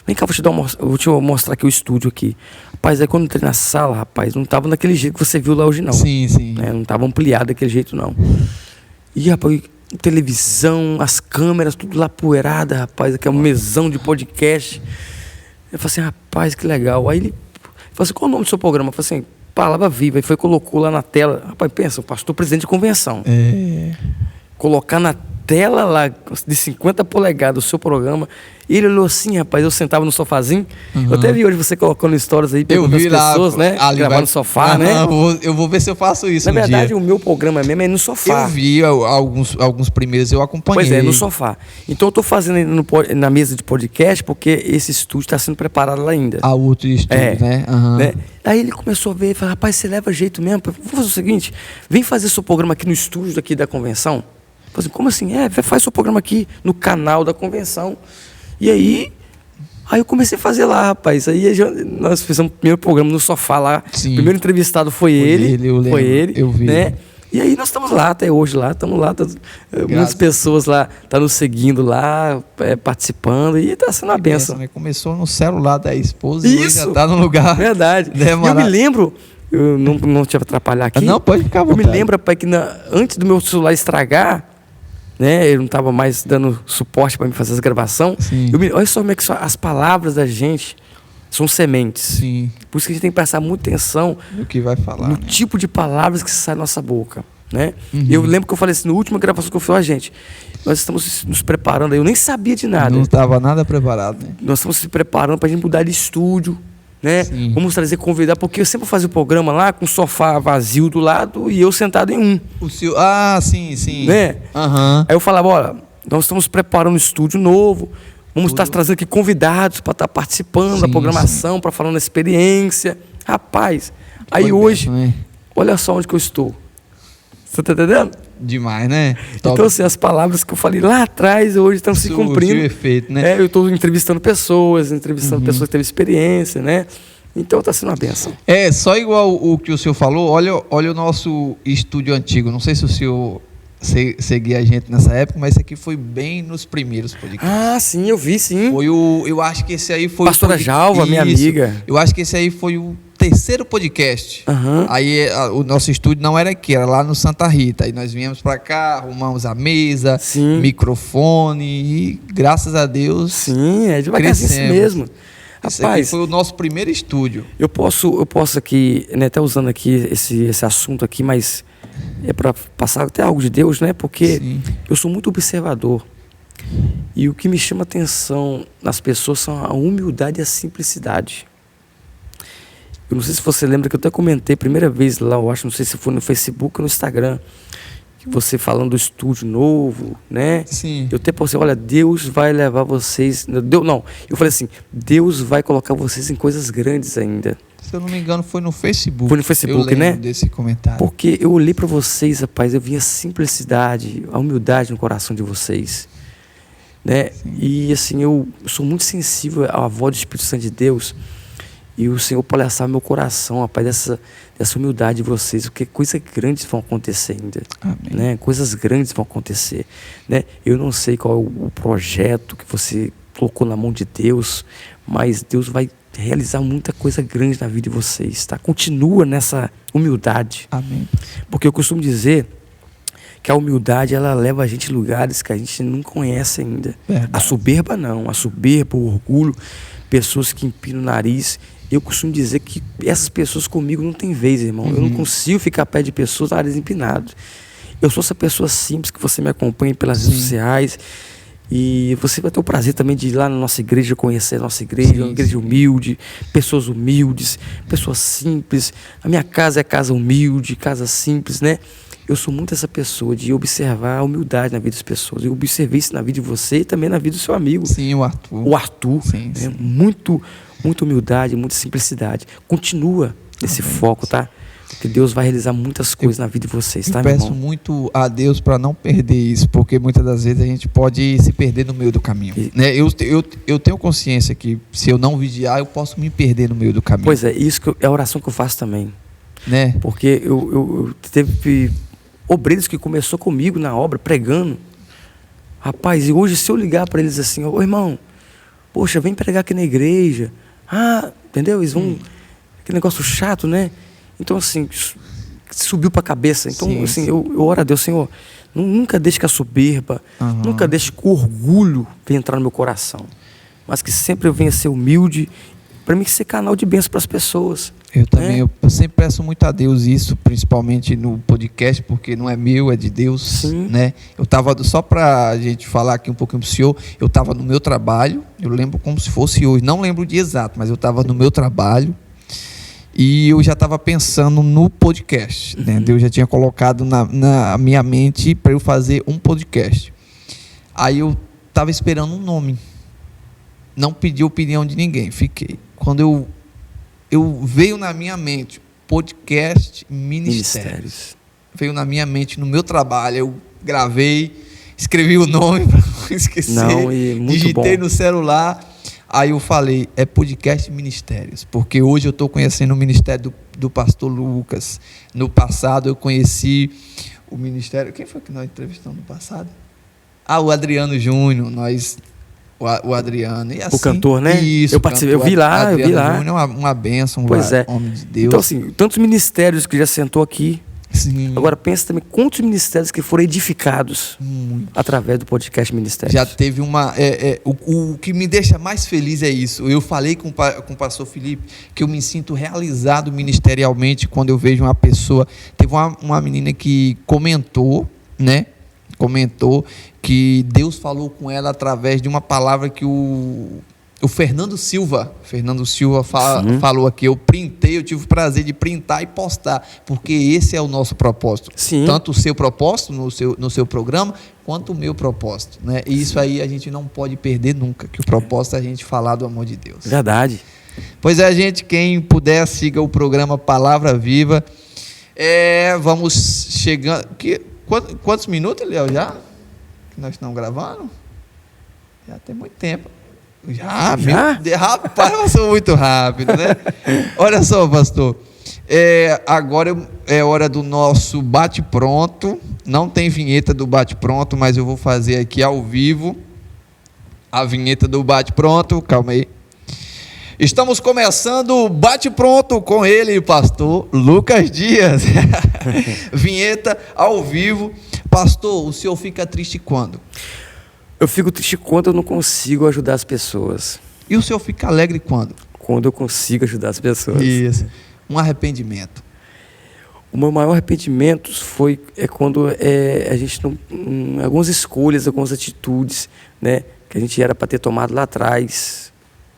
Vem cá, vou te mostrar aqui o estúdio aqui. Rapaz, aí quando eu entrei na sala, rapaz, não estava daquele jeito que você viu lá hoje, não. Sim. Não estava ampliado daquele jeito, não. E, rapaz, televisão, as câmeras, tudo lá poeirada, rapaz, aquele mesão de podcast. Eu falei assim, rapaz, que legal. Aí ele falou assim, qual o nome do seu programa? Eu falei assim, Palavra Viva. E foi, colocou lá na tela. Rapaz, pensa, o pastor presidente de convenção. Colocar na tela lá de 50 polegadas o seu programa. E ele olhou assim, rapaz, eu sentava no sofazinho. Eu até vi hoje você colocando stories aí, eu vi as pessoas, lá, né? Gravar no sofá, né? Eu vou ver se eu faço isso. Na verdade, o meu programa mesmo é no sofá. Eu vi alguns primeiros, eu acompanhei. Pois é, no sofá. Então eu tô fazendo na mesa de podcast, porque esse estúdio está sendo preparado lá ainda. A outro estúdio, né? Né? Aí ele começou a ver e falou, rapaz, você leva jeito mesmo. Vamos fazer o seguinte, vem fazer seu programa aqui no estúdio aqui da convenção. Eu falei assim, como assim? Faz seu programa aqui no canal da convenção. E aí eu comecei a fazer lá, rapaz. Aí nós fizemos o primeiro programa no sofá lá. Sim. O primeiro entrevistado foi ele. Eu vi. Né? E aí nós estamos lá até hoje lá, estamos lá, muitas pessoas lá estão nos seguindo lá, participando, e está sendo uma benção. Né? Começou no celular da esposa e hoje já está no lugar. Verdade. Eu me lembro, eu não te atrapalhar aqui. Não, pode ficar à vontade. Eu me lembro, rapaz, que antes do meu celular estragar, né, ele não estava mais dando suporte para me fazer as gravações. Olha só como é que as palavras da gente são sementes. Sim. Por isso que a gente tem que prestar muita atenção no que vai falar, no tipo de palavras que sai da nossa boca, né? Eu lembro que eu falei assim, na última gravação que eu fiz, gente, nós estamos nos preparando, eu nem sabia de nada. Não estava nada preparado, né? Nós estamos se preparando para a gente mudar de estúdio, né? Sim. Vamos trazer convidado, porque eu sempre fazia o programa lá com o sofá vazio do lado e eu sentado em um. Sim. Né? Uhum. Aí eu falava, olha, nós estamos preparando um estúdio novo, vamos estar trazendo aqui convidados para estar participando da programação, para falar na experiência. Rapaz, aí hoje, olha só onde que eu estou. Você está entendendo? Demais, né? Top. Então, assim, as palavras que eu falei lá atrás, hoje estão se cumprindo. Efeito, né? Eu estou entrevistando pessoas que teve experiência, né? Então está sendo uma benção. Só igual o que o senhor falou, olha o nosso estúdio antigo. Não sei se o senhor seguia a gente nessa época, mas esse aqui foi bem nos primeiros podcasts. Ah, sim, eu vi, sim. Eu acho que esse aí foi Pastora Jalva, minha amiga. Eu acho que esse aí foi o terceiro podcast. Aí o nosso estúdio não era aqui, era lá no Santa Rita. Aí nós viemos para cá, arrumamos a mesa, microfone e graças a Deus. Sim, é devagarzinho mesmo. Esse aqui foi o nosso primeiro estúdio. Eu posso aqui, né, até usando aqui esse assunto aqui, mas é para passar até algo de Deus, né? Porque eu sou muito observador. E o que me chama atenção nas pessoas são a humildade e a simplicidade. Eu não sei se você lembra que eu até comentei a primeira vez lá, eu acho, não sei se foi no Facebook ou no Instagram, que você falando do estúdio novo, né? Sim. Eu até pensei, olha, Deus vai levar vocês... Eu falei assim, Deus vai colocar vocês em coisas grandes ainda. Se eu não me engano, foi no Facebook. Foi no Facebook, eu lembro né? Desse comentário. Porque eu olhei para vocês, rapaz, eu vi a simplicidade, a humildade no coração de vocês, né? E assim, eu sou muito sensível à voz do Espírito Santo de Deus. E o Senhor palhaçar meu coração, rapaz, dessa humildade de vocês, porque coisas grandes vão acontecer ainda. Amém. Né? Coisas grandes vão acontecer. Né? Eu não sei qual é o projeto que você colocou na mão de Deus, mas Deus vai realizar muita coisa grande na vida de vocês. Tá? Continua nessa humildade. Amém. Porque eu costumo dizer que a humildade, ela leva a gente a lugares que a gente não conhece ainda. Verdade. A soberba não. A soberba, o orgulho, pessoas que empinam o nariz. Eu costumo dizer que essas pessoas comigo não tem vez, irmão. Eu não consigo ficar perto de pessoas nariz empinado. Eu sou essa pessoa simples que você me acompanha pelas redes sociais. E você vai ter o prazer também de ir lá na nossa igreja, conhecer a nossa igreja, uma igreja humilde, pessoas humildes, pessoas simples. A minha casa é casa humilde, casa simples, né? Eu sou muito essa pessoa de observar a humildade na vida das pessoas. Eu observei isso na vida de você e também na vida do seu amigo. Sim, o Arthur. O Arthur. Sim. Muita humildade, muita simplicidade. Continua nesse foco, tá? Porque Deus vai realizar muitas coisas na vida de vocês, tá, meu irmão? Eu peço muito a Deus para não perder isso, porque muitas das vezes a gente pode se perder no meio do caminho. Né? Eu tenho consciência que se eu não vigiar, eu posso me perder no meio do caminho. Pois é, isso é a oração que eu faço também. Né? Porque eu teve obreiros que começou comigo na obra, pregando. Rapaz, e hoje se eu ligar para eles assim, ô irmão, poxa, vem pregar aqui na igreja. Entendeu? Eles vão... Aquele negócio chato, né? Então, assim, subiu para a cabeça. Então, assim, eu oro a Deus, Senhor, Nunca deixe que a soberba, nunca deixe que o orgulho venha entrar no meu coração. Mas que sempre eu venha ser humilde, para mim ser canal de bênção para as pessoas. Eu também, eu sempre peço muito a Deus isso, principalmente no podcast, porque não é meu, é de Deus. Sim. Né? Eu estava, só para a gente falar aqui um pouquinho para o senhor, eu estava no meu trabalho, eu lembro como se fosse hoje, não lembro o dia exato, mas eu estava no meu trabalho e eu já estava pensando no podcast. Né? Deus já tinha colocado na minha mente para eu fazer um podcast. Aí eu estava esperando um nome, não pedi opinião de ninguém, fiquei. Quando eu veio na minha mente podcast Ministérios. Veio na minha mente no meu trabalho. Eu gravei, escrevi o nome para não esquecer. Digitei no celular. Aí eu falei, é podcast Ministérios. Porque hoje eu estou conhecendo o ministério do pastor Lucas. No passado eu conheci o ministério. Quem foi que nós entrevistamos no passado? O Adriano Júnior. O Adriano. E assim, o cantor, né? Isso, eu participei, eu vi lá. Júnior, uma bênção, homem de Deus. Então, assim, tantos ministérios que já sentou aqui. Sim. Agora, pensa também quantos ministérios que foram edificados através do podcast Ministérios. Já teve o que me deixa mais feliz é isso. Eu falei com o pastor Felipe que eu me sinto realizado ministerialmente quando eu vejo uma pessoa. Teve uma menina que comentou, né? Comentou que Deus falou com ela através de uma palavra que o Fernando Silva falou aqui. Eu tive o prazer de printar e postar, porque esse é o nosso propósito. Sim. Tanto o seu propósito no seu programa, quanto o meu propósito, né? E isso aí a gente não pode perder nunca, que o propósito é a gente falar do amor de Deus. Verdade. Pois é, gente, quem puder, siga o programa Palavra Viva. Vamos chegando... Quantos minutos, Léo, já? Que nós estamos gravando? Já tem muito tempo. Já? Rapaz, passou muito rápido, né? Olha só, pastor. Agora é hora do nosso bate-pronto. Não tem vinheta do bate-pronto, mas eu vou fazer aqui ao vivo a vinheta do bate-pronto. Calma aí. Estamos começando o bate-pronto com ele, pastor Lucas Dias. Vinheta ao vivo. Pastor, o senhor fica triste quando? Eu fico triste quando eu não consigo ajudar as pessoas. E o senhor fica alegre quando? Quando eu consigo ajudar as pessoas. Isso. Um arrependimento. O meu maior arrependimento foi quando a gente algumas escolhas, algumas atitudes, né, que a gente era para ter tomado lá atrás,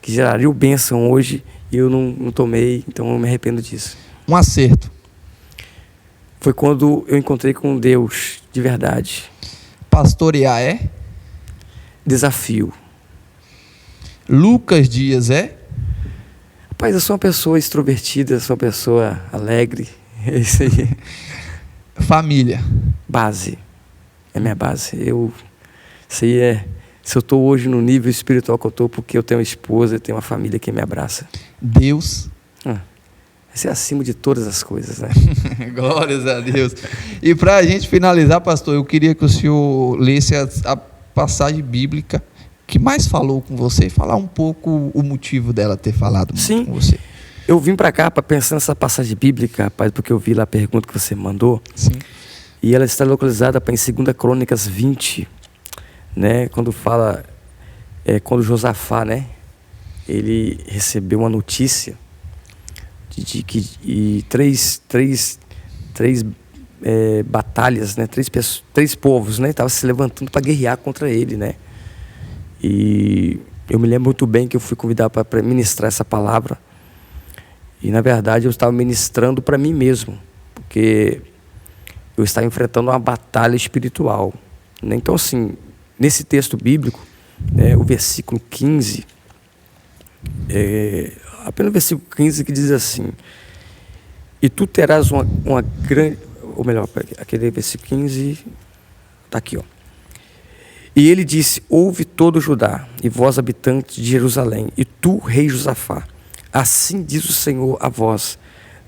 que geraria bênção hoje, e eu não tomei, então eu me arrependo disso. Um acerto. Foi quando eu encontrei com Deus, de verdade. Pastorear é? Desafio. Lucas Dias é? Rapaz, eu sou uma pessoa extrovertida, sou uma pessoa alegre, é isso aí. Família. Base. É minha base. Isso aí é... Se eu estou hoje no nível espiritual que eu estou, porque eu tenho uma esposa, eu tenho uma família que me abraça. Deus. Esse é acima de todas as coisas, né? Glórias a Deus. E para a gente finalizar, pastor, eu queria que o senhor lesse a passagem bíblica que mais falou com você e falar um pouco o motivo dela ter falado muito com você. Eu vim para cá para pensar nessa passagem bíblica, rapaz, porque eu vi lá a pergunta que você mandou. Sim. E ela está localizada em 2 Crônicas 20, né? Quando fala, quando Josafá, né? Ele recebeu uma notícia de que três batalhas, né? Três povos, né? Estavam se levantando para guerrear contra ele, né? E eu me lembro muito bem que eu fui convidado para ministrar essa palavra. E na verdade eu estava ministrando para mim mesmo, porque eu estava enfrentando uma batalha espiritual, né? Então, assim, nesse texto bíblico, o versículo 15, apenas o versículo 15 que diz assim: e tu terás uma grande, ou melhor, aquele versículo 15, está aqui, ó. E ele disse: ouve todo Judá, e vós habitantes de Jerusalém, e tu, rei Josafá, assim diz o Senhor a vós: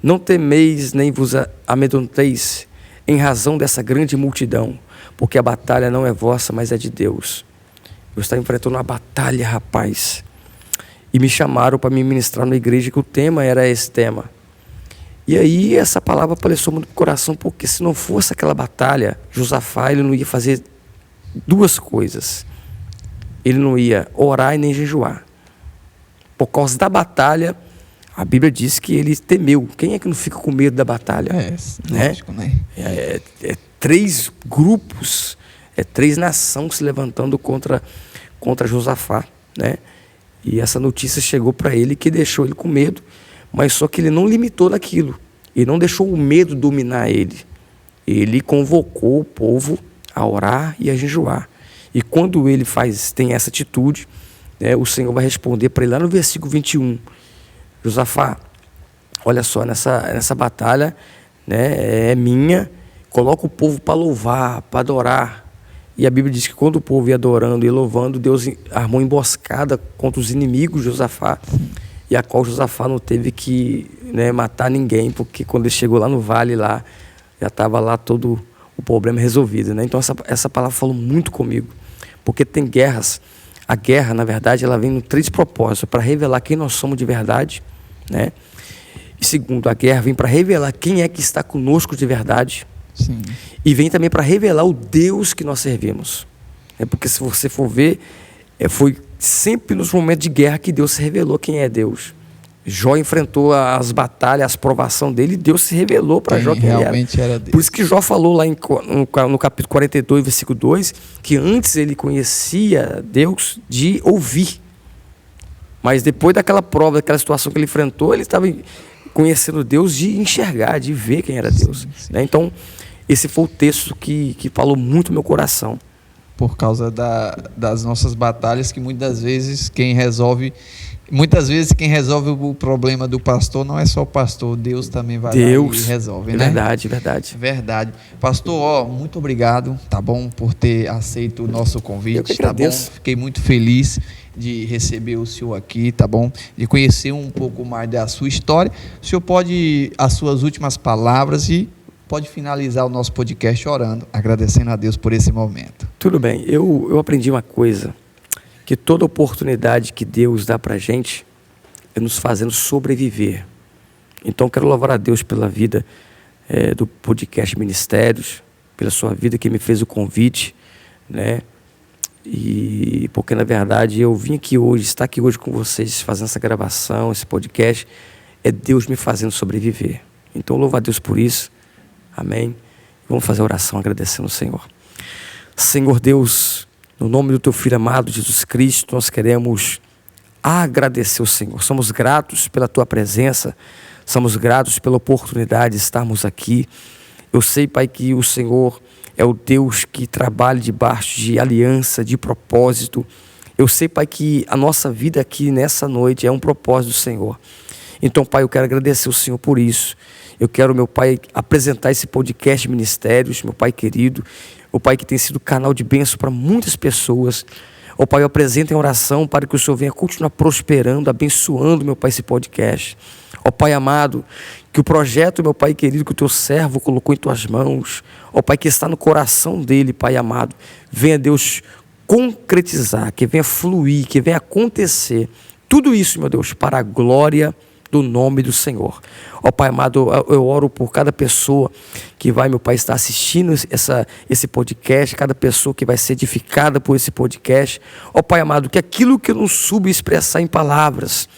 não temeis nem vos amedronteis em razão dessa grande multidão, porque a batalha não é vossa, mas é de Deus. Eu estava enfrentando uma batalha, rapaz, e me chamaram para me ministrar na igreja, que o tema era esse tema. E aí essa palavra apareceu muito no coração, porque se não fosse aquela batalha, Josafá, ele não ia fazer duas coisas. Ele não ia orar e nem jejuar. Por causa da batalha, a Bíblia diz que ele temeu. Quem é que não fica com medo da batalha? Lógico, né? É 3 grupos, 3 nações se levantando contra Josafá, né? E essa notícia chegou para ele, que deixou ele com medo, mas só que ele não limitou naquilo. Ele não deixou o medo dominar ele. Ele convocou o povo a orar e a jejuar. E quando ele tem essa atitude, né, o Senhor vai responder para ele lá no versículo 21. Josafá, olha só, nessa batalha, né, é minha, coloca o povo para louvar, para adorar. E a Bíblia diz que quando o povo ia adorando e louvando, Deus armou emboscada contra os inimigos de Josafá, e a qual Josafá não teve que, né, matar ninguém, porque quando ele chegou lá no vale, lá, já estava lá todo o problema resolvido, né? Então essa palavra falou muito comigo, porque tem guerras. A guerra, na verdade, ela vem em 3 propósitos: para revelar quem nós somos de verdade, né? E segundo, a guerra vem para revelar quem é que está conosco de verdade. Sim. E vem também para revelar o Deus que nós servimos. Porque se você for ver, foi sempre nos momentos de guerra que Deus se revelou quem é Deus. Jó enfrentou as batalhas, as provações dele, e Deus se revelou para Jó quem realmente era Deus. Por isso que Jó falou lá no capítulo 42, versículo 2, que antes ele conhecia Deus de ouvir. Mas depois daquela prova, daquela situação que ele enfrentou, ele estava conhecendo Deus de enxergar, de ver quem era Deus. Sim. Né? Então, esse foi o texto que falou muito no meu coração. Por causa das nossas batalhas, que muitas vezes quem resolve o problema do pastor não é só o pastor, Deus também vai lá e resolve, né? Verdade. Pastor, muito obrigado, tá bom, por ter aceito o nosso convite. Eu que agradeço. Tá bom? Fiquei muito feliz de receber o senhor aqui, tá bom? De conhecer um pouco mais da sua história. O senhor pode, as suas últimas palavras, e pode finalizar o nosso podcast orando, agradecendo a Deus por esse momento. Tudo bem. Eu aprendi uma coisa, que toda oportunidade que Deus dá para a gente é nos fazendo sobreviver. Então, quero louvar a Deus pela vida do podcast Ministérios, pela sua vida que me fez o convite, né? E porque, na verdade, eu vim aqui hoje, estar aqui hoje com vocês, fazendo essa gravação, esse podcast, é Deus me fazendo sobreviver. Então, louvo a Deus por isso. Amém. Vamos fazer a oração agradecendo ao Senhor. Senhor Deus, no nome do Teu Filho amado, Jesus Cristo, nós queremos agradecer ao Senhor. Somos gratos pela Tua presença, somos gratos pela oportunidade de estarmos aqui. Eu sei, Pai, que o Senhor é o Deus que trabalha debaixo de aliança, de propósito. Eu sei, Pai, que a nossa vida aqui nessa noite é um propósito do Senhor. Então, Pai, eu quero agradecer ao Senhor por isso. Eu quero, meu Pai, apresentar esse podcast Ministérios, meu Pai querido, o Pai que tem sido canal de bênção para muitas pessoas. Ó Pai, eu apresento em oração para que o Senhor venha continuar prosperando, abençoando, meu Pai, esse podcast. Ó Pai amado, que o projeto, meu Pai querido, que o Teu servo colocou em Tuas mãos, ó Pai, que está no coração dele, Pai amado, venha, Deus, concretizar, que venha fluir, que venha acontecer. Tudo isso, meu Deus, para a glória do nome do Senhor. Ó Pai amado, eu oro por cada pessoa que vai, meu Pai, estar assistindo esse podcast, cada pessoa que vai ser edificada por esse podcast. Ó Pai amado, que aquilo que eu não soube expressar em palavras,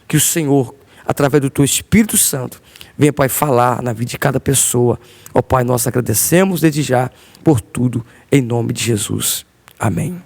que o Senhor, através do Teu Espírito Santo, venha, Pai, falar na vida de cada pessoa. Ó Pai, nós agradecemos desde já por tudo, em nome de Jesus. Amém.